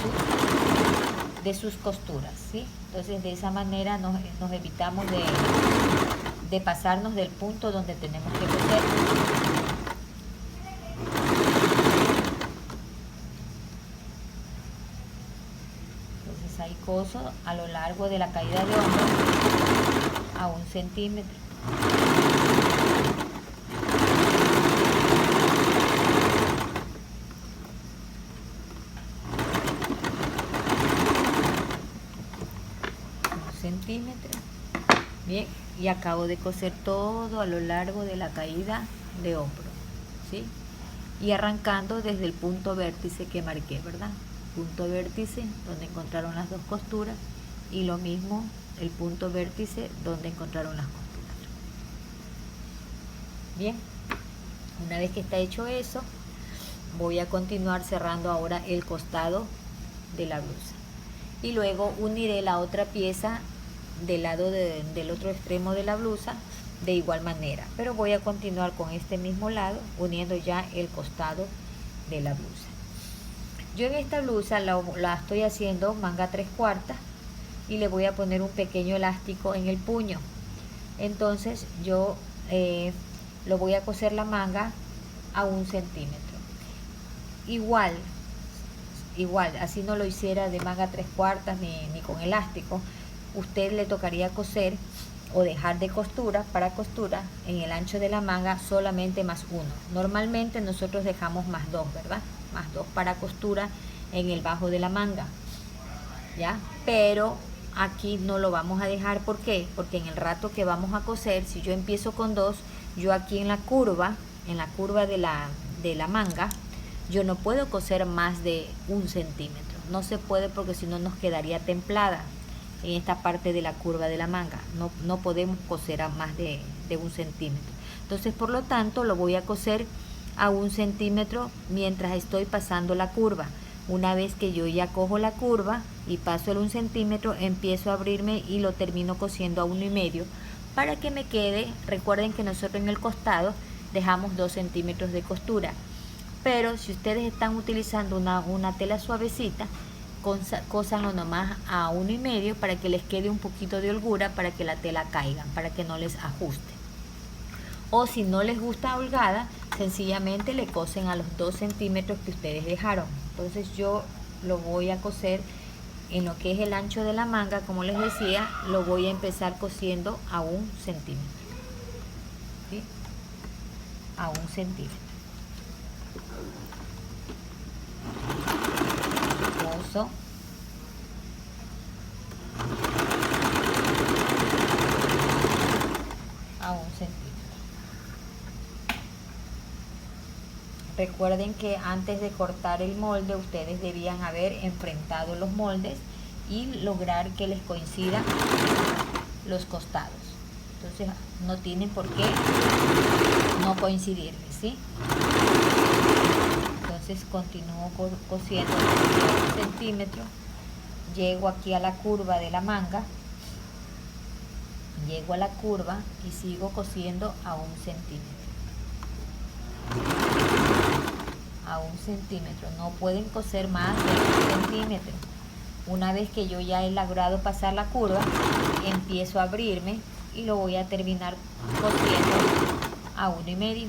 sus costuras, ¿sí? Entonces de esa manera nos evitamos de pasarnos del punto donde tenemos que coser. Entonces ahí coso a lo largo de la caída de hombro a 1 centímetro. Bien, y acabo de coser todo a lo largo de la caída de hombro, ¿sí? Y arrancando desde el punto vértice que marqué, ¿verdad? Punto vértice donde encontraron las dos costuras, y lo mismo el punto vértice donde encontraron las costuras. Bien, una vez que está hecho eso, voy a continuar cerrando ahora el costado de la blusa. y luego uniré la otra pieza del lado del otro extremo de la blusa de igual manera, pero voy a continuar con este mismo lado uniendo ya el costado de la blusa. Yo en esta blusa la estoy haciendo manga 3/4 y le voy a poner un pequeño elástico en el puño. Entonces yo lo voy a coser la manga a 1 centímetro. Igual, así no lo hiciera de manga 3/4 ni con elástico, usted le tocaría coser o dejar de costura para costura en el ancho de la manga solamente +1. Normalmente nosotros dejamos +2, ¿verdad? +2 para costura en el bajo de la manga, ¿ya? Pero aquí no lo vamos a dejar. ¿Por qué? Porque en el rato que vamos a coser, si yo empiezo con 2, yo aquí en la curva de la manga, yo no puedo coser más de 1 centímetro. No se puede porque si no nos quedaría templada en esta parte de la curva de la manga. No podemos coser a más de 1 centímetro. Entonces, por lo tanto, lo voy a coser a 1 centímetro mientras estoy pasando la curva. Una vez que yo ya cojo la curva y paso el 1 centímetro, empiezo a abrirme y lo termino cosiendo a 1,5 para que me quede. Recuerden que nosotros en el costado dejamos 2 centímetros de costura, pero si ustedes están utilizando una tela suavecita, cósanlo nomás a 1,5 para que les quede un poquito de holgura, para que la tela caiga, para que no les ajuste. O si no les gusta holgada, sencillamente le cosen a los 2 centímetros que ustedes dejaron. Entonces yo lo voy a coser en lo que es el ancho de la manga. Como les decía, lo voy a empezar cosiendo a 1 centímetro, ¿sí? A 1 centímetro. Coso. A 1 centímetro. Recuerden que antes de cortar el molde, ustedes debían haber enfrentado los moldes y lograr que les coincidan los costados. Entonces no tienen por qué no coincidirles, ¿sí? Entonces continúo cosiendo a 1 centímetro. Llego aquí a la curva de la manga. Llego a la curva y sigo cosiendo a 1 centímetro. A 1 centímetro. No pueden coser más de 1 centímetro. Una vez que yo ya he logrado pasar la curva, empiezo a abrirme y lo voy a terminar cosiendo a 1,5.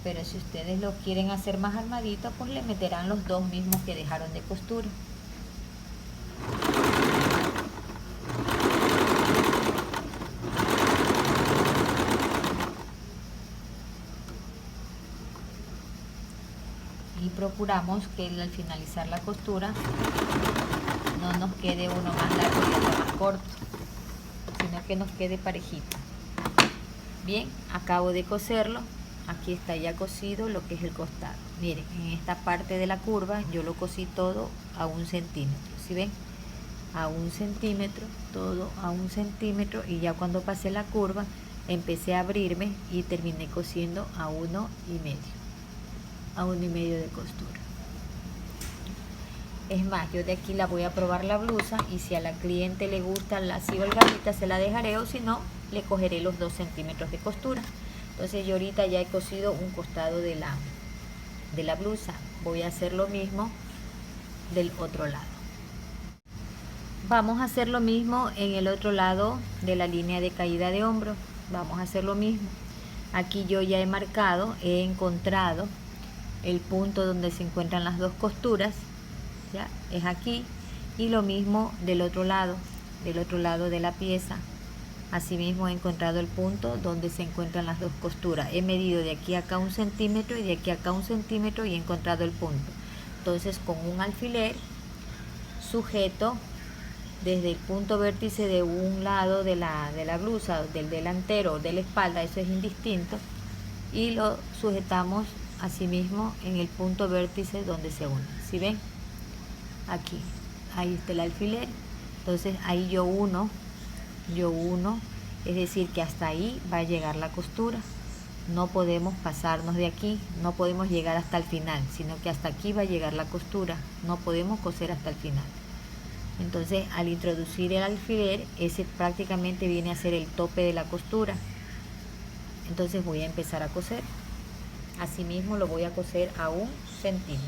Pero si ustedes lo quieren hacer más armadito, pues le meterán los 2 mismos que dejaron de costura. Y procuramos que al finalizar la costura no nos quede uno más largo y otro más corto, sino que nos quede parejito. Bien, acabo de coserlo. Aquí está ya cosido lo que es el costado. Miren, en esta parte de la curva yo lo cosí todo a 1 centímetro. ¿Sí ven? A 1 centímetro, todo a 1 centímetro, y ya cuando pasé la curva empecé a abrirme y terminé cosiendo a 1,5. A 1,5 de costura. Es más, yo de aquí la voy a probar la blusa y si a la cliente le gusta así holgadita se la dejaré, o si no le cogeré los 2 centímetros de costura. Entonces yo ahorita ya he cosido un costado de la blusa. Voy a hacer lo mismo del otro lado. Vamos a hacer lo mismo en el otro lado de la línea de caída de hombro. Vamos a hacer lo mismo. Aquí yo ya he marcado, he encontrado el punto donde se encuentran las 2 costuras, ya es aquí, y lo mismo del otro lado de la pieza. Asimismo he encontrado el punto donde se encuentran las 2 costuras. He medido de aquí a acá 1 centímetro y de aquí a acá 1 centímetro y he encontrado el punto. Entonces con un alfiler sujeto desde el punto vértice de un lado de la blusa, del delantero o de la espalda, eso es indistinto, y lo sujetamos asimismo en el punto vértice donde se une. ¿Sí ven? Aquí, ahí está el alfiler. Entonces ahí yo uno, es decir que hasta ahí va a llegar la costura. no podemos pasarnos de aquí, no podemos llegar hasta el final, sino que hasta aquí va a llegar la costura, no podemos coser hasta el final. Entonces, al introducir el alfiler, ese prácticamente viene a ser el tope de la costura. Entonces voy a empezar a coser. Asimismo lo voy a coser a 1 centímetro.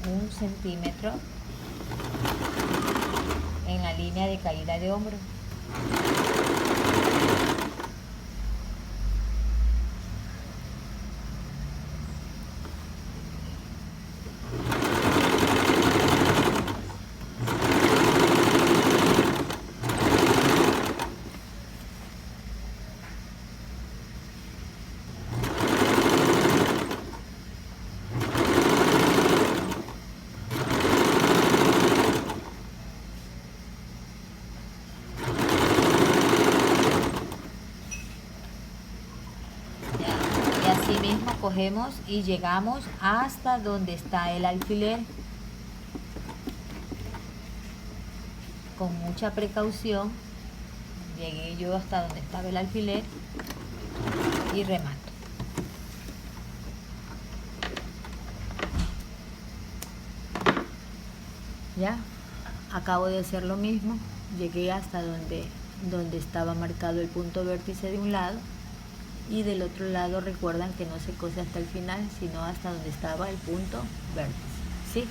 Un centímetro en la línea de caída de hombro. Así mismo cogemos y llegamos hasta donde está el alfiler. Con mucha precaución llegué yo hasta donde estaba el alfiler y remato. Ya, acabo de hacer lo mismo, llegué hasta donde estaba marcado el punto vértice de un lado. Y del otro lado recuerdan que no se cose hasta el final, sino hasta donde estaba el punto vértice, ¿sí?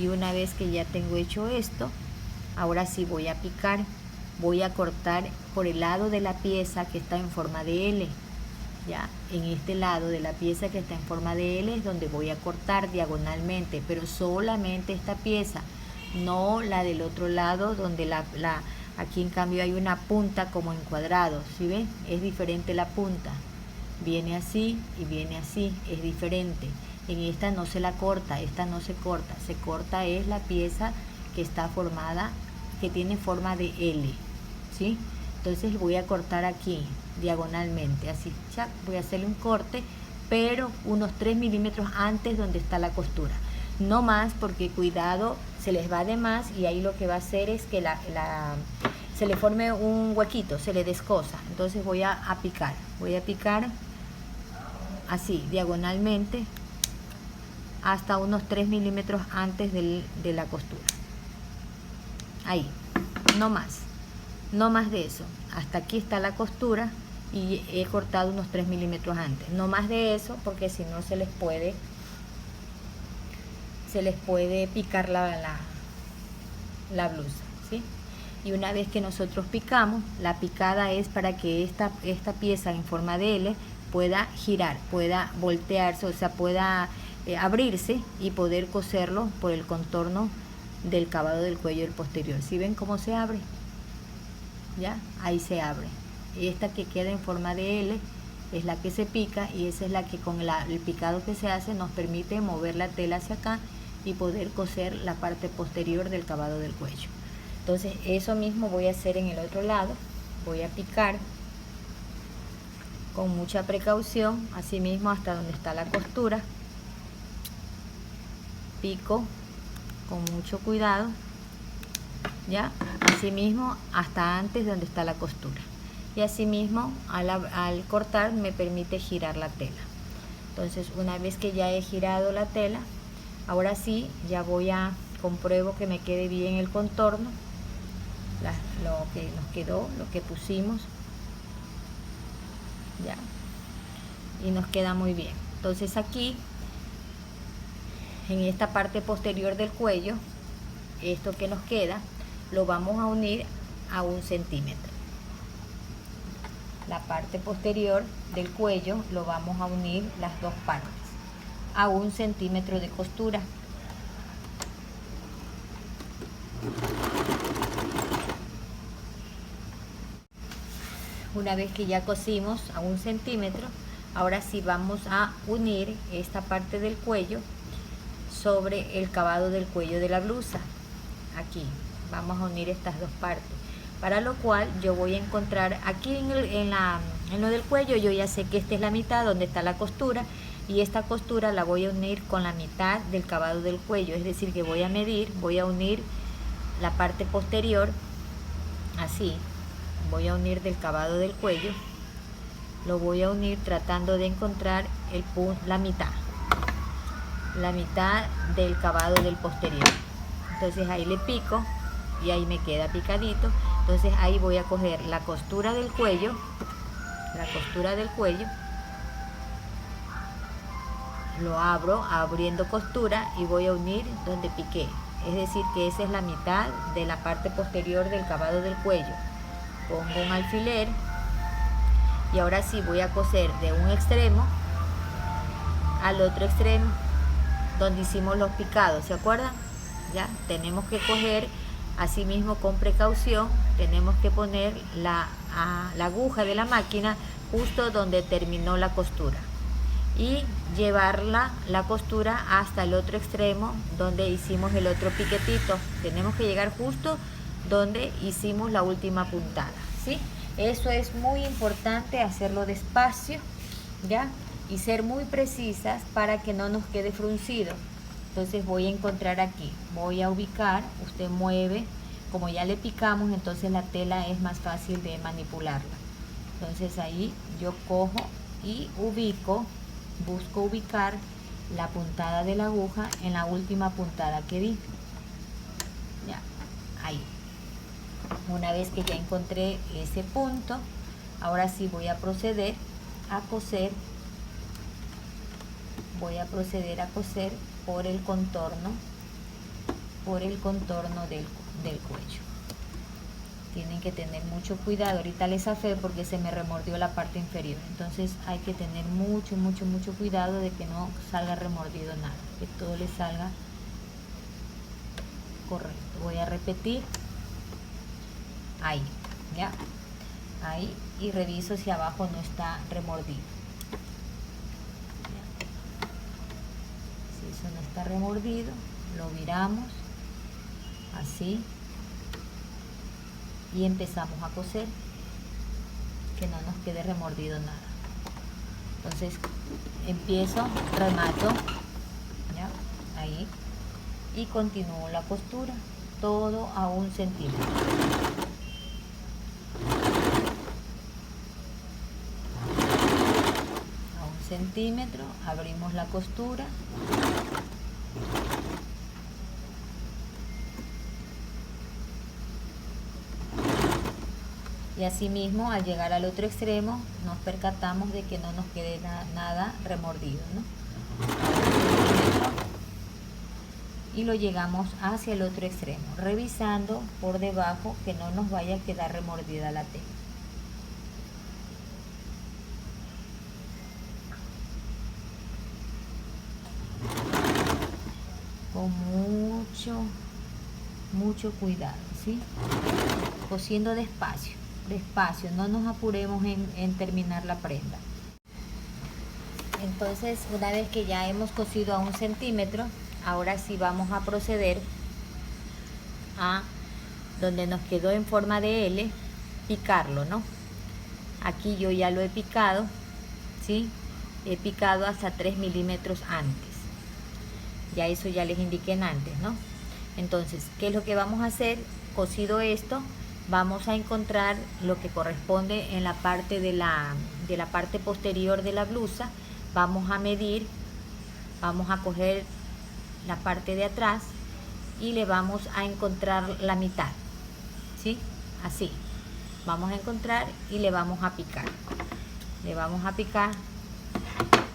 Y una vez que ya tengo hecho esto, ahora sí voy a picar, voy a cortar por el lado de la pieza que está en forma de L. Ya, en este lado de la pieza que está en forma de L es donde voy a cortar diagonalmente, pero solamente esta pieza, no la del otro lado donde aquí en cambio hay una punta como en cuadrado, ¿sí ven? Es diferente la punta. Viene así y viene así, es diferente. En esta no se la corta, esta no se corta. Se corta es la pieza que está formada, que tiene forma de L, ¿sí? Entonces voy a cortar aquí, diagonalmente, así, ya, voy a hacerle un corte, pero unos 3 milímetros antes donde está la costura. No más, porque cuidado, se les va de más y ahí lo que va a hacer es que se le forme un huequito, se le descosa. Entonces voy a picar así, diagonalmente, hasta unos 3 milímetros antes de la costura. Ahí, no más de eso. Hasta aquí está la costura y he cortado unos 3 milímetros antes. No más de eso, porque si no se les puede picar la blusa, ¿sí? Y una vez que nosotros picamos, la picada es para que esta pieza en forma de L pueda girar, pueda voltearse, o sea, pueda abrirse y poder coserlo por el contorno del cavado del cuello del posterior. ¿Sí ven cómo se abre? Ya, ahí se abre. Esta que queda en forma de L es la que se pica, y esa es la que con el picado que se hace nos permite mover la tela hacia acá y poder coser la parte posterior del cavado del cuello. Entonces eso mismo voy a hacer en el otro lado. Voy a picar con mucha precaución, así mismo hasta donde está la costura. Pico con mucho cuidado, ya, así mismo hasta antes donde está la costura. Y así mismo al cortar me permite girar la tela. Entonces una vez que ya he girado la tela, ahora sí ya compruebo que me quede bien el contorno, lo que nos quedó, lo que pusimos, ya, y nos queda muy bien. Entonces aquí en esta parte posterior del cuello, esto que nos queda lo vamos a unir a 1 centímetro. La parte posterior del cuello lo vamos a unir las dos partes a 1 centímetro de costura. Una vez que ya cosimos a 1 centímetro, ahora sí vamos a unir esta parte del cuello sobre el cavado del cuello de la blusa. Aquí vamos a unir estas dos partes, para lo cual yo voy a encontrar aquí en lo del cuello. Yo ya sé que esta es la mitad donde está la costura, y esta costura la voy a unir con la mitad del cavado del cuello, es decir que voy a unir la parte posterior así, voy a unir del cavado del cuello, lo voy a unir tratando de encontrar la mitad del cavado del posterior. Entonces ahí le pico y ahí me queda picadito. Entonces ahí voy a coger la costura del cuello, lo abro abriendo costura y voy a unir donde piqué, es decir que esa es la mitad de la parte posterior del cavado del cuello. Pongo un alfiler y ahora sí voy a coser de un extremo al otro extremo donde hicimos los picados, ¿se acuerdan? Ya tenemos que coger así mismo con precaución, tenemos que poner la aguja de la máquina justo donde terminó la costura y llevarla la costura hasta el otro extremo donde hicimos el otro piquetito. Tenemos que llegar justo donde hicimos la última puntada, ¿sí? Eso es muy importante, hacerlo despacio, ¿ya? Y ser muy precisas para que no nos quede fruncido. Entonces voy a encontrar aquí, voy a ubicar, usted mueve, como ya le picamos, entonces la tela es más fácil de manipularla. Entonces ahí yo cojo y busco ubicar la puntada de la aguja en la última puntada que di. Ya, ahí. Una vez que ya encontré ese punto, ahora sí voy a proceder a coser. Voy a proceder a coser por el contorno del cuello. Tienen que tener mucho cuidado. Ahorita les zafé porque se me remordió la parte inferior. Entonces hay que tener mucho cuidado de que no salga remordido nada, que todo le salga correcto. Voy a repetir. Ahí, ya. Ahí, y reviso si abajo no está remordido. Si eso no está remordido, lo viramos así y empezamos a coser, que no nos quede remordido nada. Entonces empiezo, remato, ¿ya? Ahí, y continúo la costura, todo a 1 centímetro. A 1 centímetro, abrimos la costura. Y así mismo, al llegar al otro extremo, nos percatamos de que no nos quede nada remordido, ¿no? Y lo llegamos hacia el otro extremo, revisando por debajo que no nos vaya a quedar remordida la tela. Con mucho cuidado, ¿sí? Cosiendo despacio, no nos apuremos en terminar la prenda. Entonces, una vez que ya hemos cosido a 1 centímetro, ahora sí vamos a proceder a donde nos quedó en forma de L, picarlo, ¿no? Aquí yo ya lo he picado, ¿sí? He picado hasta 3 milímetros antes. Ya eso ya les indiqué antes, ¿no? Entonces, ¿qué es lo que vamos a hacer? Cosido esto, vamos a encontrar lo que corresponde en la parte de la parte posterior de la blusa. Vamos a medir, vamos a coger la parte de atrás y le vamos a encontrar la mitad, ¿sí? Así, vamos a encontrar y le vamos a picar. Le vamos a picar,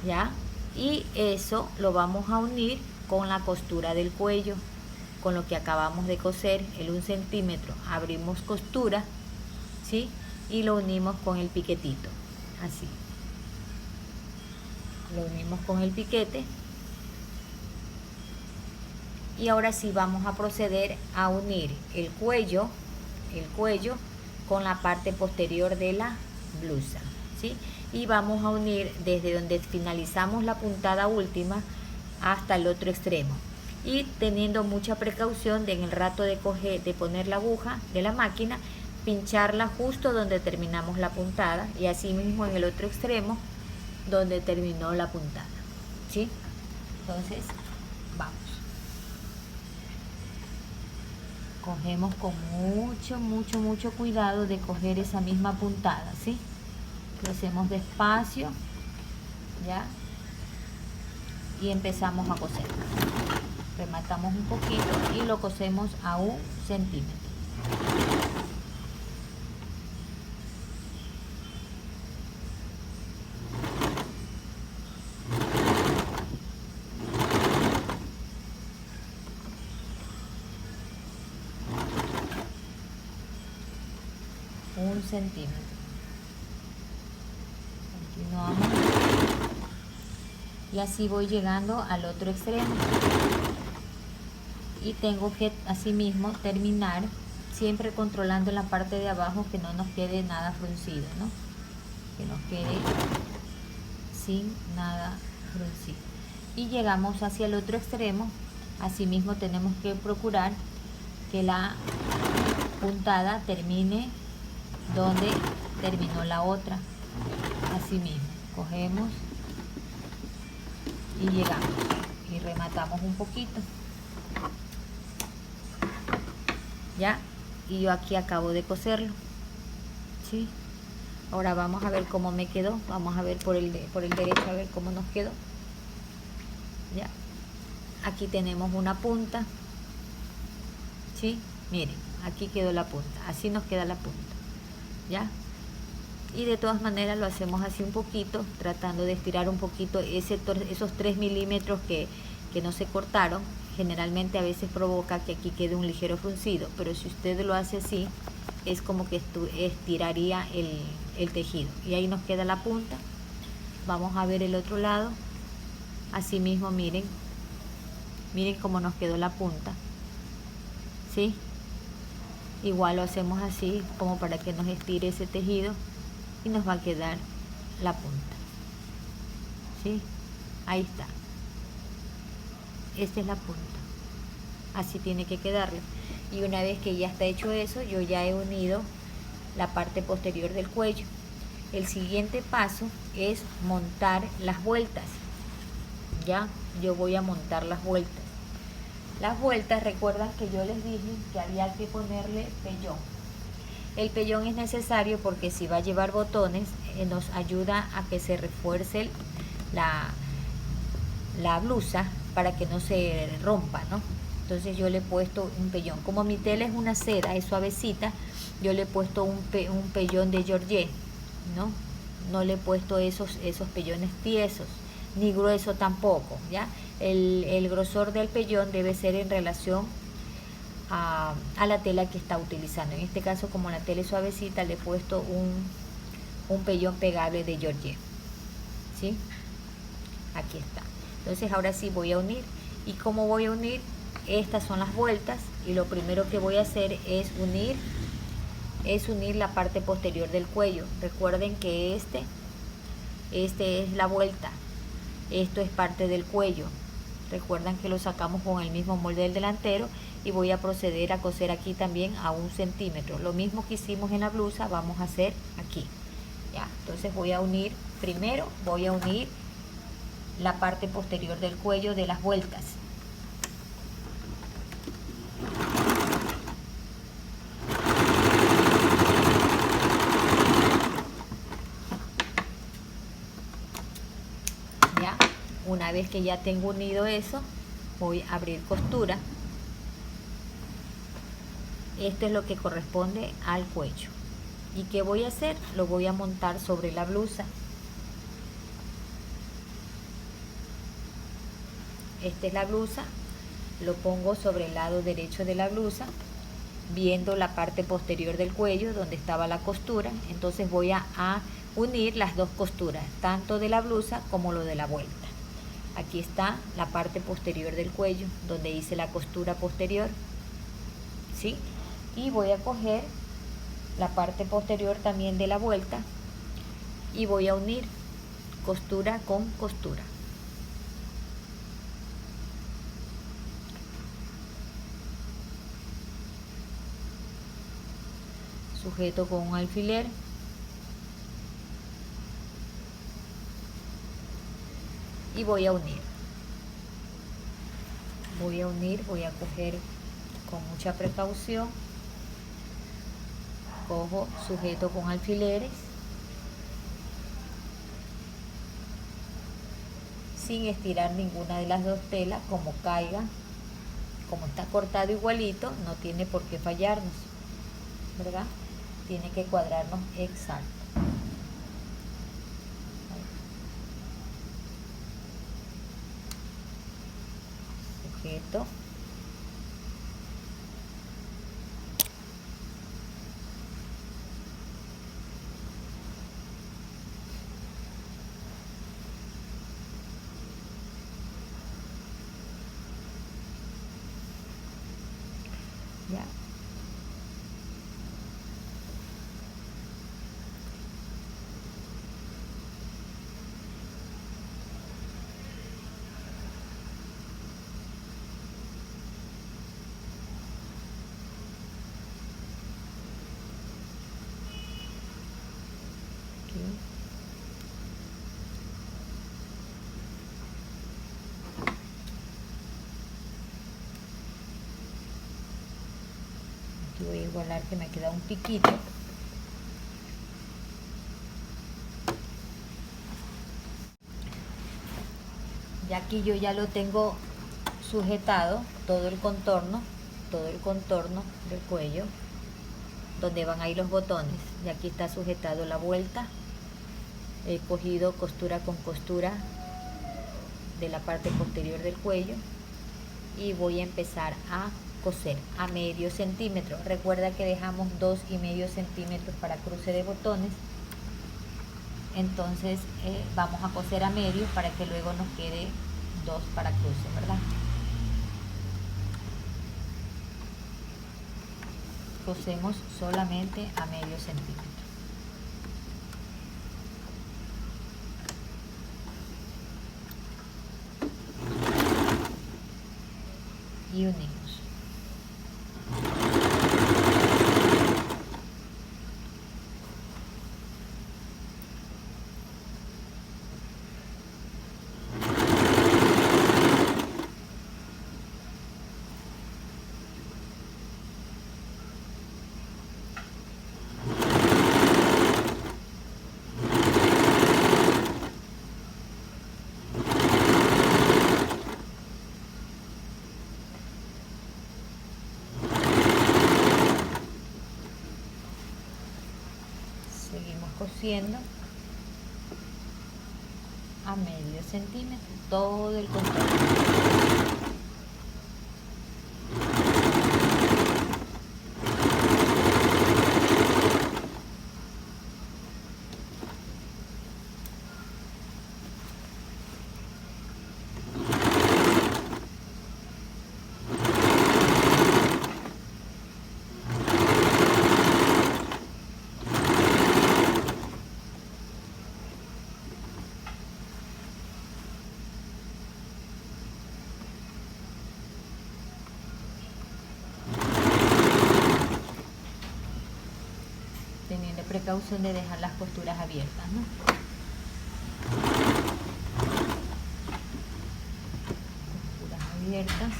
¿ya? Y eso lo vamos a unir con la costura del cuello, con lo que acabamos de coser, el 1 centímetro. Abrimos costura, ¿sí? Y lo unimos con el piquetito, así. Lo unimos con el piquete. Y ahora sí vamos a proceder a unir el cuello con la parte posterior de la blusa, ¿sí? Y vamos a unir desde donde finalizamos la puntada última hasta el otro extremo, y teniendo mucha precaución de en el rato de poner la aguja de la máquina, pincharla justo donde terminamos la puntada, y así mismo en el otro extremo donde terminó la puntada, ¿sí? Entonces vamos. Cogemos con mucho cuidado de coger esa misma puntada, ¿sí? Lo hacemos despacio, ¿ya? Y empezamos a coser. Rematamos un poquito y lo cosemos a 1 centímetro. Un centímetro. Continuamos. Y así voy llegando al otro extremo. Y tengo que asimismo terminar siempre controlando la parte de abajo, que no nos quede nada fruncido, ¿no? Que nos quede sin nada fruncido. Y llegamos hacia el otro extremo. Asimismo tenemos que procurar que la puntada termine donde terminó la otra. Así mismo cogemos y llegamos y rematamos un poquito, ya. Y yo aquí acabo de coserlo, ¿sí? Ahora vamos a ver cómo me quedó. Vamos a ver por el derecho, a ver cómo nos quedó, ya. Aquí tenemos una punta, ¿sí? Miren, aquí quedó la punta, así nos queda la punta, ya. Y de todas maneras lo hacemos así un poquito, tratando de estirar un poquito esos 3 milímetros que no se cortaron. Generalmente a veces provoca que aquí quede un ligero fruncido, pero si usted lo hace así, es como que estiraría el tejido. Y ahí nos queda la punta. Vamos a ver el otro lado. Así mismo, miren cómo nos quedó la punta, ¿sí? Igual lo hacemos así, como para que nos estire ese tejido. Y nos va a quedar la punta, ¿sí? Ahí está. Esta es la punta. Así tiene que quedarle. Y una vez que ya está hecho eso, yo ya he unido la parte posterior del cuello. El siguiente paso es montar las vueltas. Ya, yo voy a montar las vueltas. Las vueltas, recuerdan que yo les dije que había que ponerle pellón. El pellón es necesario porque si va a llevar botones, nos ayuda a que se refuerce la blusa para que no se rompa, ¿no? Entonces yo le he puesto un pellón. Como mi tela es una seda, es suavecita, yo le he puesto un pellón de Georgette, ¿no? No le he puesto esos pellones tiesos, ni grueso tampoco, ¿ya? El grosor del pellón debe ser en relación a la tela que está utilizando. En este caso, como la tela es suavecita, le he puesto un pellón pegable de Georgette, ¿sí? Aquí está. Entonces ahora sí voy a unir. ¿Y cómo voy a unir? Estas son las vueltas y lo primero que voy a hacer es unir la parte posterior del cuello. Recuerden que este es la vuelta, esto es parte del cuello. Recuerdan que lo sacamos con el mismo molde del delantero y voy a proceder a coser aquí también a 1 centímetro. Lo mismo que hicimos en la blusa vamos a hacer aquí, ya. Entonces voy a unir, primero voy a unir la parte posterior del cuello de las vueltas. Ya, una vez que ya tengo unido eso, voy a abrir costura. Esto es lo que corresponde al cuello. ¿Y qué voy a hacer? Lo voy a montar sobre la blusa. Esta es la blusa, lo pongo sobre el lado derecho de la blusa, viendo la parte posterior del cuello donde estaba la costura. Entonces voy a unir las dos costuras, tanto de la blusa como lo de la vuelta. Aquí está la parte posterior del cuello donde hice la costura posterior, ¿sí? Y voy a coger la parte posterior también de la vuelta y voy a unir costura con costura. Sujeto con un alfiler y voy a unir, voy a coger con mucha precaución, cojo, sujeto con alfileres, sin estirar ninguna de las dos telas, como caiga, como está cortado igualito, no tiene por qué fallarnos, ¿verdad? Tiene que cuadrarnos exacto. Sujeto. Ya. Aquí voy a igualar que me queda un piquito. Y aquí yo ya lo tengo sujetado, todo el contorno del cuello, donde van a ir los botones. Y aquí está sujetado la vuelta. He cogido costura con costura de la parte posterior del cuello y voy a empezar a coser a medio centímetro. Recuerda que dejamos 2,5 centímetros para cruce de botones, entonces vamos a coser a medio para que luego nos quede 2 para cruce, ¿verdad? Cosemos solamente a medio centímetro. Y unimos. Seguimos cosiendo a medio centímetro todo el contorno. Teniendo precaución de dejar las costuras abiertas, ¿no? Costuras abiertas.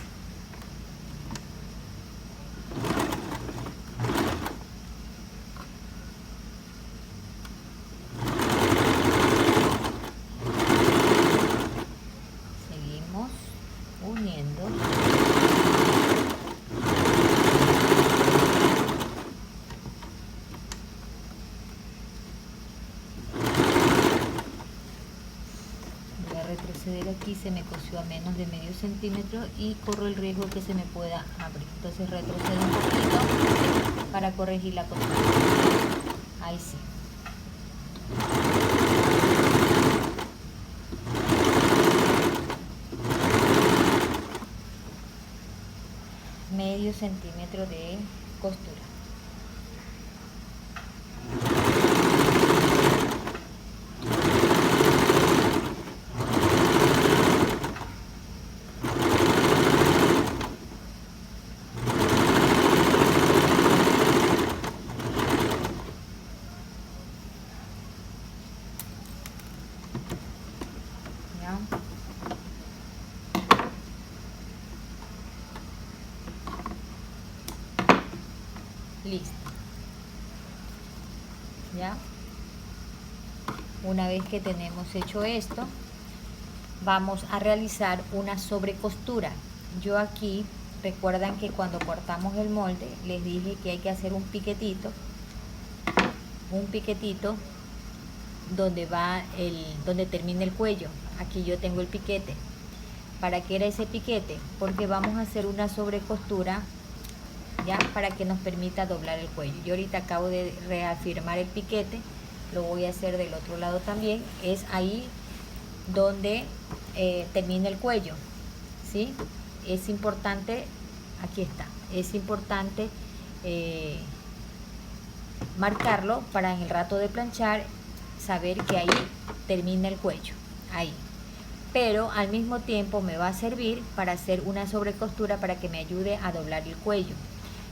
Seguimos uniendo. Retroceder aquí, se me cosió a menos de medio centímetro y corro el riesgo que se me pueda abrir, entonces retrocedo un poquito para corregir la costura. Ahí sí. Medio centímetro de costura. una vez que tenemos hecho esto, vamos a realizar una sobrecostura. Yo aquí, recuerdan que cuando cortamos el molde, les dije que hay que hacer un piquetito donde donde termina el cuello. Aquí yo tengo el piquete. ¿Para qué era ese piquete? Porque vamos a hacer una sobrecostura, ya, para que nos permita doblar el cuello. Yo ahorita acabo de reafirmar el piquete, lo voy a hacer del otro lado también. Es ahí donde termina el cuello, ¿sí? Es importante, aquí está, es importante marcarlo para en el rato de planchar saber que ahí termina el cuello, ahí. Pero al mismo tiempo me va a servir para hacer una sobrecostura para que me ayude a doblar el cuello.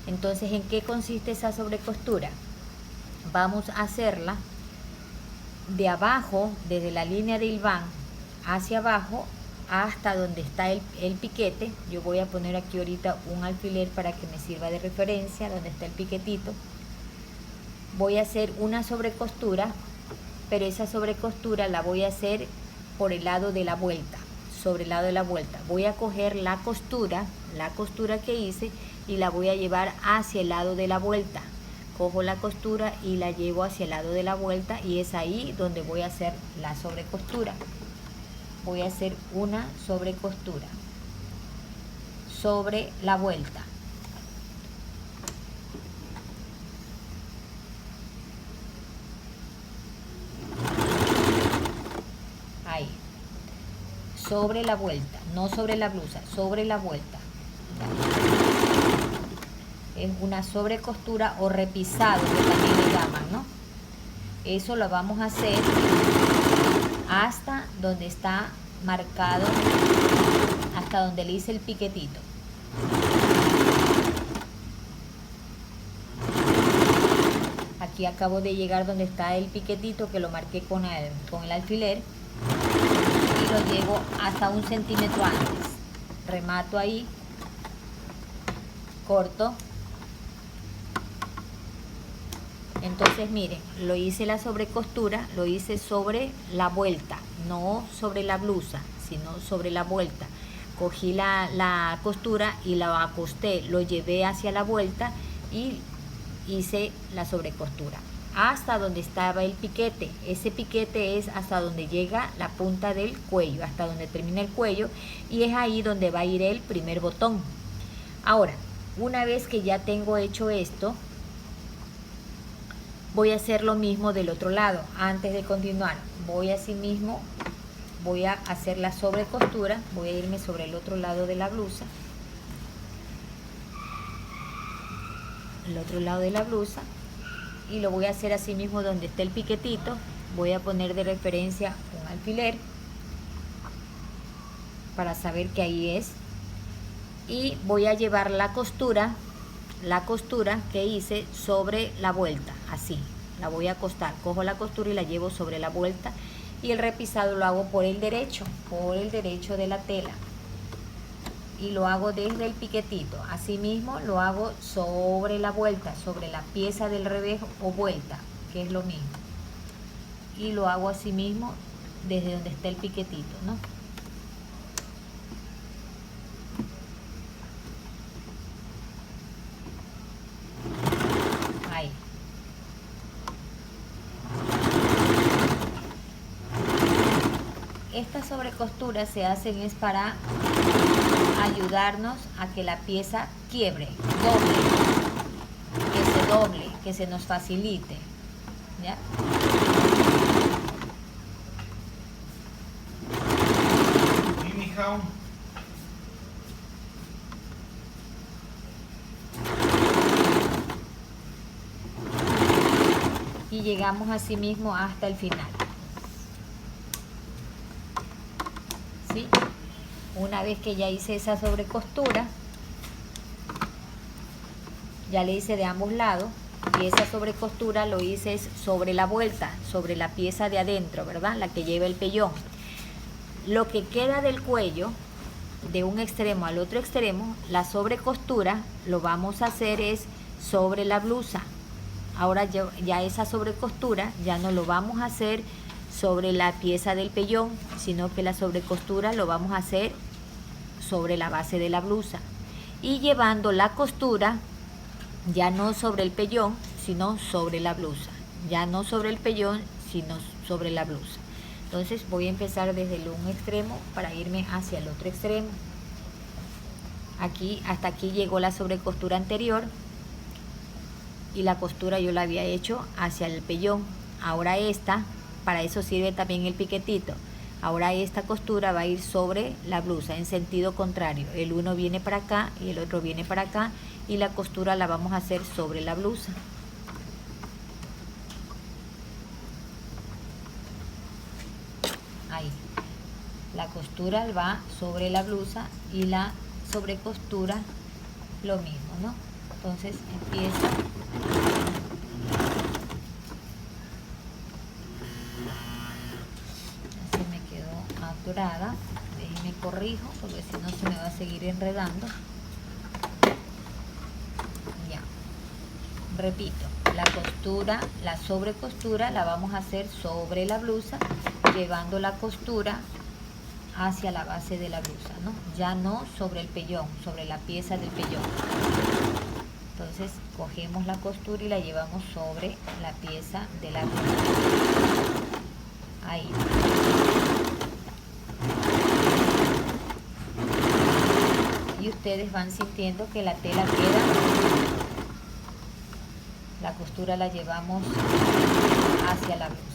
Entonces, ¿en qué consiste esa sobrecostura? Vamos a hacerla de abajo, desde la línea de hilván hacia abajo hasta donde está el piquete. Yo voy a poner aquí ahorita un alfiler para que me sirva de referencia donde está el piquetito. Voy a hacer una sobrecostura, pero esa sobrecostura la voy a hacer por el lado de la vuelta, sobre el lado de la vuelta. Voy a coger la costura que hice y la voy a llevar hacia el lado de la vuelta. Cojo la costura y la llevo hacia el lado de la vuelta y es ahí donde voy a hacer la sobrecostura. Voy a hacer una sobrecostura sobre la vuelta. Ahí, sobre la vuelta, no sobre la blusa, sobre la vuelta. Es una sobrecostura o repisado, que también le llaman, ¿no? Eso lo vamos a hacer hasta donde está marcado, hasta donde le hice el piquetito. Aquí acabo de llegar donde está el piquetito que lo marqué con el alfiler y lo llevo hasta 1 centímetro antes. Remato ahí, corto. Entonces miren, lo hice la sobrecostura, lo hice sobre la vuelta, no sobre la blusa, sino sobre la vuelta. Cogí la costura y la acosté, lo llevé hacia la vuelta y hice la sobrecostura hasta donde estaba el piquete. Ese piquete es hasta donde llega la punta del cuello, hasta donde termina el cuello, y es ahí donde va a ir el primer botón. Ahora, una vez que ya tengo hecho esto, voy a hacer lo mismo del otro lado. Antes de continuar, voy a hacer la sobrecostura. Voy a irme sobre el otro lado de la blusa, y lo voy a hacer así mismo donde está el piquetito. Voy a poner de referencia un alfiler para saber que ahí es, y voy a llevar la costura que hice sobre la vuelta, así la voy a acostar. Cojo la costura y la llevo sobre la vuelta, y el repisado lo hago por el derecho de la tela, y lo hago desde el piquetito. Así mismo lo hago sobre la vuelta, sobre la pieza del revés o vuelta, que es lo mismo, y lo hago así mismo desde donde está el piquetito, ¿no? Ahí. Estas sobrecosturas se hacen es para ayudarnos a que la pieza quiebre, doble, que se nos facilite, ¿ya? Y llegamos así mismo hasta el final, ¿sí? Una vez que ya hice esa sobrecostura, ya le hice de ambos lados, y esa sobrecostura lo hice sobre la vuelta, sobre la pieza de adentro, ¿verdad? La que lleva el pellón. Lo que queda del cuello, de un extremo al otro extremo, la sobrecostura lo vamos a hacer es sobre la blusa. Ahora ya esa sobrecostura ya no lo vamos a hacer sobre la pieza del pellón, sino que la sobrecostura lo vamos a hacer sobre la base de la blusa y llevando la costura ya no sobre el pellón, sino sobre la blusa, ya no sobre el pellón, sino sobre la blusa. Entonces voy a empezar desde un extremo para irme hacia el otro extremo. Aquí, hasta aquí llegó la sobrecostura anterior y la costura yo la había hecho hacia el pellón. Ahora esta, para eso sirve también el piquetito. Ahora esta costura va a ir sobre la blusa en sentido contrario. El uno viene para acá y el otro viene para acá y la costura la vamos a hacer sobre la blusa. Ahí. La costura va sobre la blusa y la sobrecostura lo mismo, ¿no? Entonces empieza. Así me quedó atorada. Déjenme corrijo porque si no se me va a seguir enredando. Ya. Repito, la costura, la sobrecostura la vamos a hacer sobre la blusa, llevando la costura hacia la base de la blusa, ¿no? Ya no sobre el pellón, sobre la pieza del pellón. Entonces cogemos la costura y la llevamos sobre la pieza de la blusa. Ahí. Y ustedes van sintiendo que la tela queda, la costura la llevamos hacia la blusa.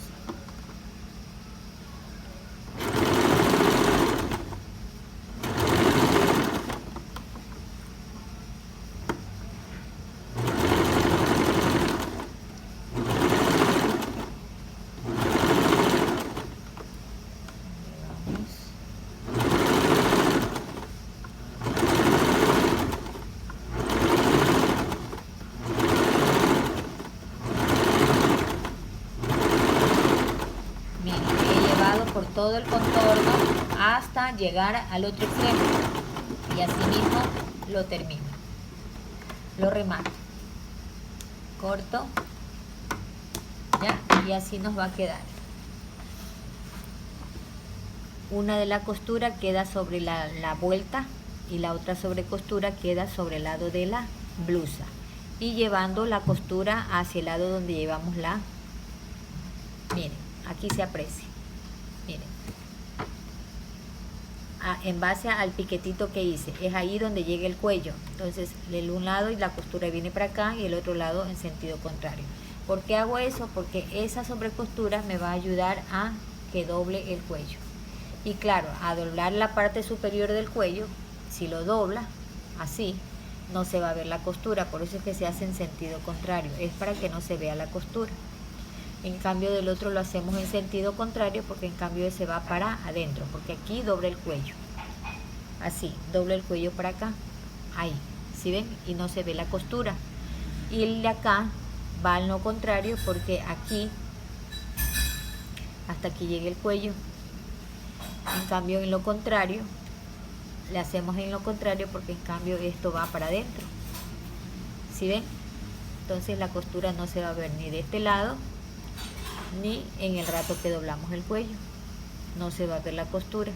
Por todo el contorno hasta llegar al otro extremo y así mismo lo termino, lo remato, corto, ya, y así nos va a quedar. Una de la costura queda sobre la vuelta y la otra sobrecostura queda sobre el lado de la blusa y llevando la costura hacia el lado donde llevamos la, miren, aquí se aprecia. Miren, en base al piquetito que hice, es ahí donde llega el cuello. Entonces, el un lado y la costura viene para acá y el otro lado en sentido contrario. ¿Por qué hago eso? Porque esa sobrecostura me va a ayudar a que doble el cuello. Y claro, a doblar la parte superior del cuello, si lo dobla así, no se va a ver la costura. Por eso es que se hace en sentido contrario. Es para que no se vea la costura. En cambio del otro lo hacemos en sentido contrario porque en cambio ese va para adentro, porque aquí dobla el cuello, así, dobla el cuello para acá, ahí, ¿sí ven? Y no se ve la costura. Y el de acá va al no contrario porque aquí, hasta aquí llega el cuello. En cambio en lo contrario, le hacemos en lo contrario porque en cambio esto va para adentro, ¿sí ven? Entonces la costura no se va a ver ni de este lado ni en el rato que doblamos el cuello, no se va a ver la costura,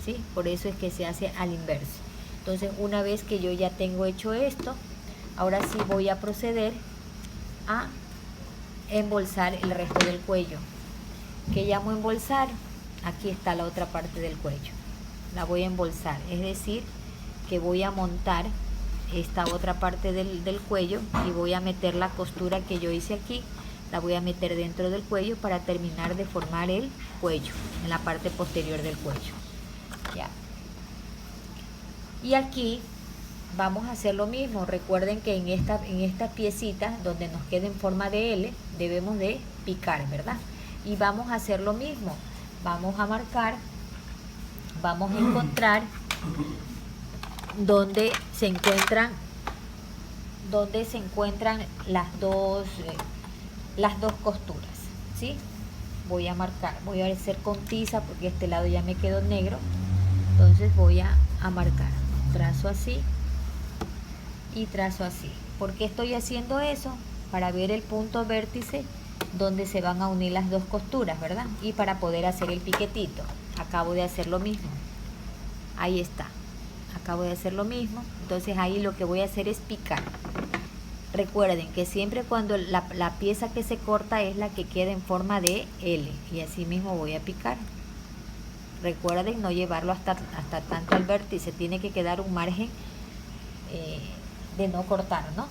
¿sí? Por eso es que se hace al inverso. Entonces una vez que yo ya tengo hecho esto, ahora sí voy a proceder a embolsar el resto del cuello. ¿Qué llamo embolsar? Aquí está la otra parte del cuello, la voy a embolsar, es decir que voy a montar esta otra parte del cuello y voy a meter la costura que yo hice aquí, la voy a meter dentro del cuello para terminar de formar el cuello, en la parte posterior del cuello. Ya. Y aquí vamos a hacer lo mismo. Recuerden que en esta piecita donde nos quede en forma de L, debemos de picar, ¿verdad? Y vamos a hacer lo mismo. Vamos a marcar, vamos a encontrar donde se encuentran las dos costuras, ¿sí? Voy a marcar, voy a hacer con tiza porque este lado ya me quedó negro, entonces voy a marcar, trazo así y trazo así. ¿Por qué estoy haciendo eso? Para ver el punto vértice donde se van a unir las dos costuras, ¿verdad? Y para poder hacer el piquetito, acabo de hacer lo mismo. Ahí está, acabo de hacer lo mismo. Entonces ahí lo que voy a hacer es picar. Recuerden que siempre cuando la pieza que se corta es la que queda en forma de L, y así mismo voy a picar. Recuerden no llevarlo hasta tanto al vértice, tiene que quedar un margen de no cortar, ¿no?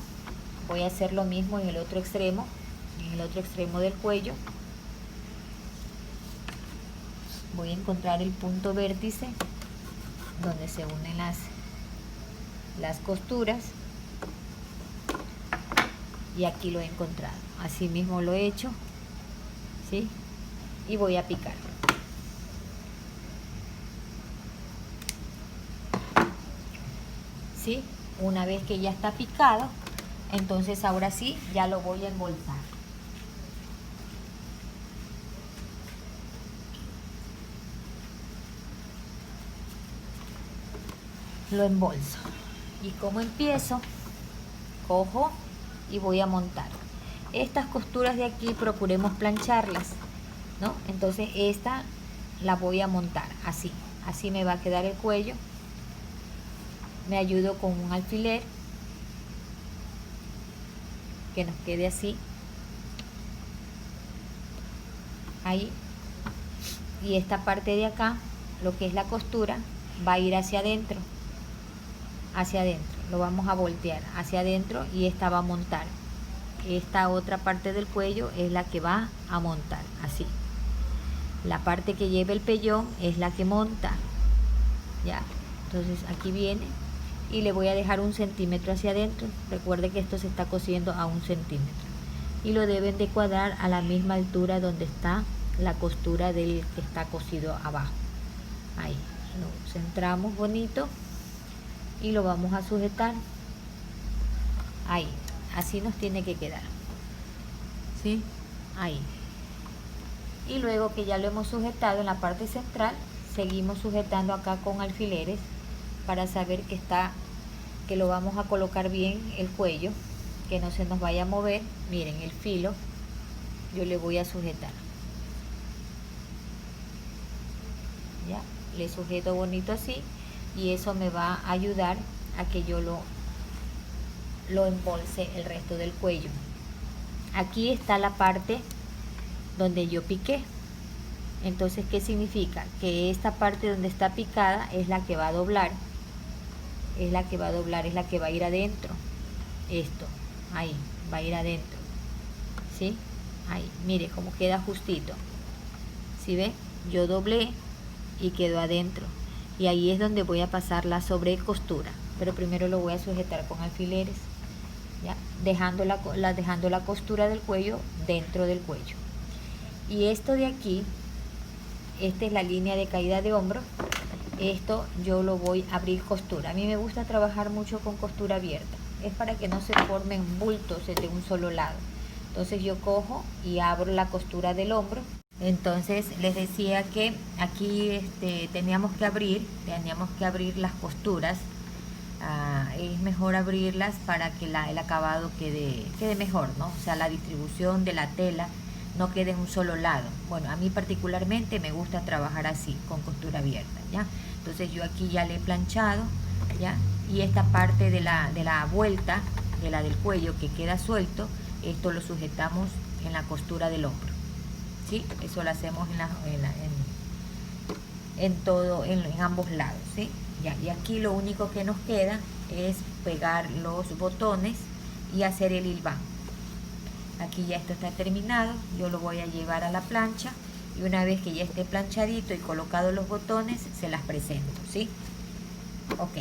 Voy a hacer lo mismo en el otro extremo del cuello. Voy a encontrar el punto vértice donde se unen las costuras, y aquí lo he encontrado. Así mismo lo he hecho, ¿sí? Y voy a picar. ¿Sí? Una vez que ya está picado, entonces ahora sí ya lo voy a embolsar. Lo embolso. ¿Y cómo empiezo? Cojo y voy a montar. Estas costuras de aquí procuremos plancharlas, ¿no? Entonces esta la voy a montar así. Así me va a quedar el cuello. Me ayudo con un alfiler que nos quede así. Ahí. Y esta parte de acá, lo que es la costura, va a ir hacia adentro. Hacia adentro. Lo vamos a voltear hacia adentro y esta va a montar. Esta otra parte del cuello es la que va a montar. Así. La parte que lleva el pellón es la que monta. Ya. Entonces aquí viene. Y le voy a dejar 1 centímetro hacia adentro. Recuerde que esto se está cosiendo a 1 centímetro. Y lo deben de cuadrar a la misma altura donde está la costura del que está cosido abajo. Ahí. Lo centramos bonito. Y lo vamos a sujetar. Ahí. Así nos tiene que quedar. ¿Sí? Ahí. Y luego que ya lo hemos sujetado en la parte central, seguimos sujetando acá con alfileres para saber que lo vamos a colocar bien el cuello, que no se nos vaya a mover. Miren el filo, yo le voy a sujetar. Ya, le sujeto bonito así, y eso me va a ayudar a que yo lo embolse el resto del cuello. Aquí está la parte donde yo piqué. Entonces, ¿qué significa? Que esta parte donde está picada es la que va a doblar. Es la que va a doblar, es la que va a ir adentro. Esto, ahí, va a ir adentro. ¿Sí? Ahí, mire cómo queda justito. ¿Sí ve? Yo doblé y quedó adentro. Y ahí es donde voy a pasar la sobrecostura. Pero primero lo voy a sujetar con alfileres. ¿Ya? Dejando la costura del cuello dentro del cuello. Y esto de aquí, esta es la línea de caída de hombro. Esto yo lo voy a abrir costura. A mí me gusta trabajar mucho con costura abierta. Es para que no se formen bultos de un solo lado. Entonces yo cojo y abro la costura del hombro. Entonces les decía que aquí teníamos que abrir las costuras. Es mejor abrirlas para que el acabado quede mejor, ¿no? O sea, la distribución de la tela no quede en un solo lado. Bueno, a mí particularmente me gusta trabajar así, con costura abierta, ¿ya? Entonces yo aquí ya le he planchado, ¿ya? Y esta parte de la vuelta, del cuello que queda suelto, esto lo sujetamos en la costura del hombro, ¿sí? Eso lo hacemos en ambos lados, ¿sí? Ya, y aquí lo único que nos queda es pegar los botones y hacer el hilván. Aquí ya esto está terminado, yo lo voy a llevar a la plancha, y una vez que ya esté planchadito y colocado los botones, se las presento, ¿sí? Ok.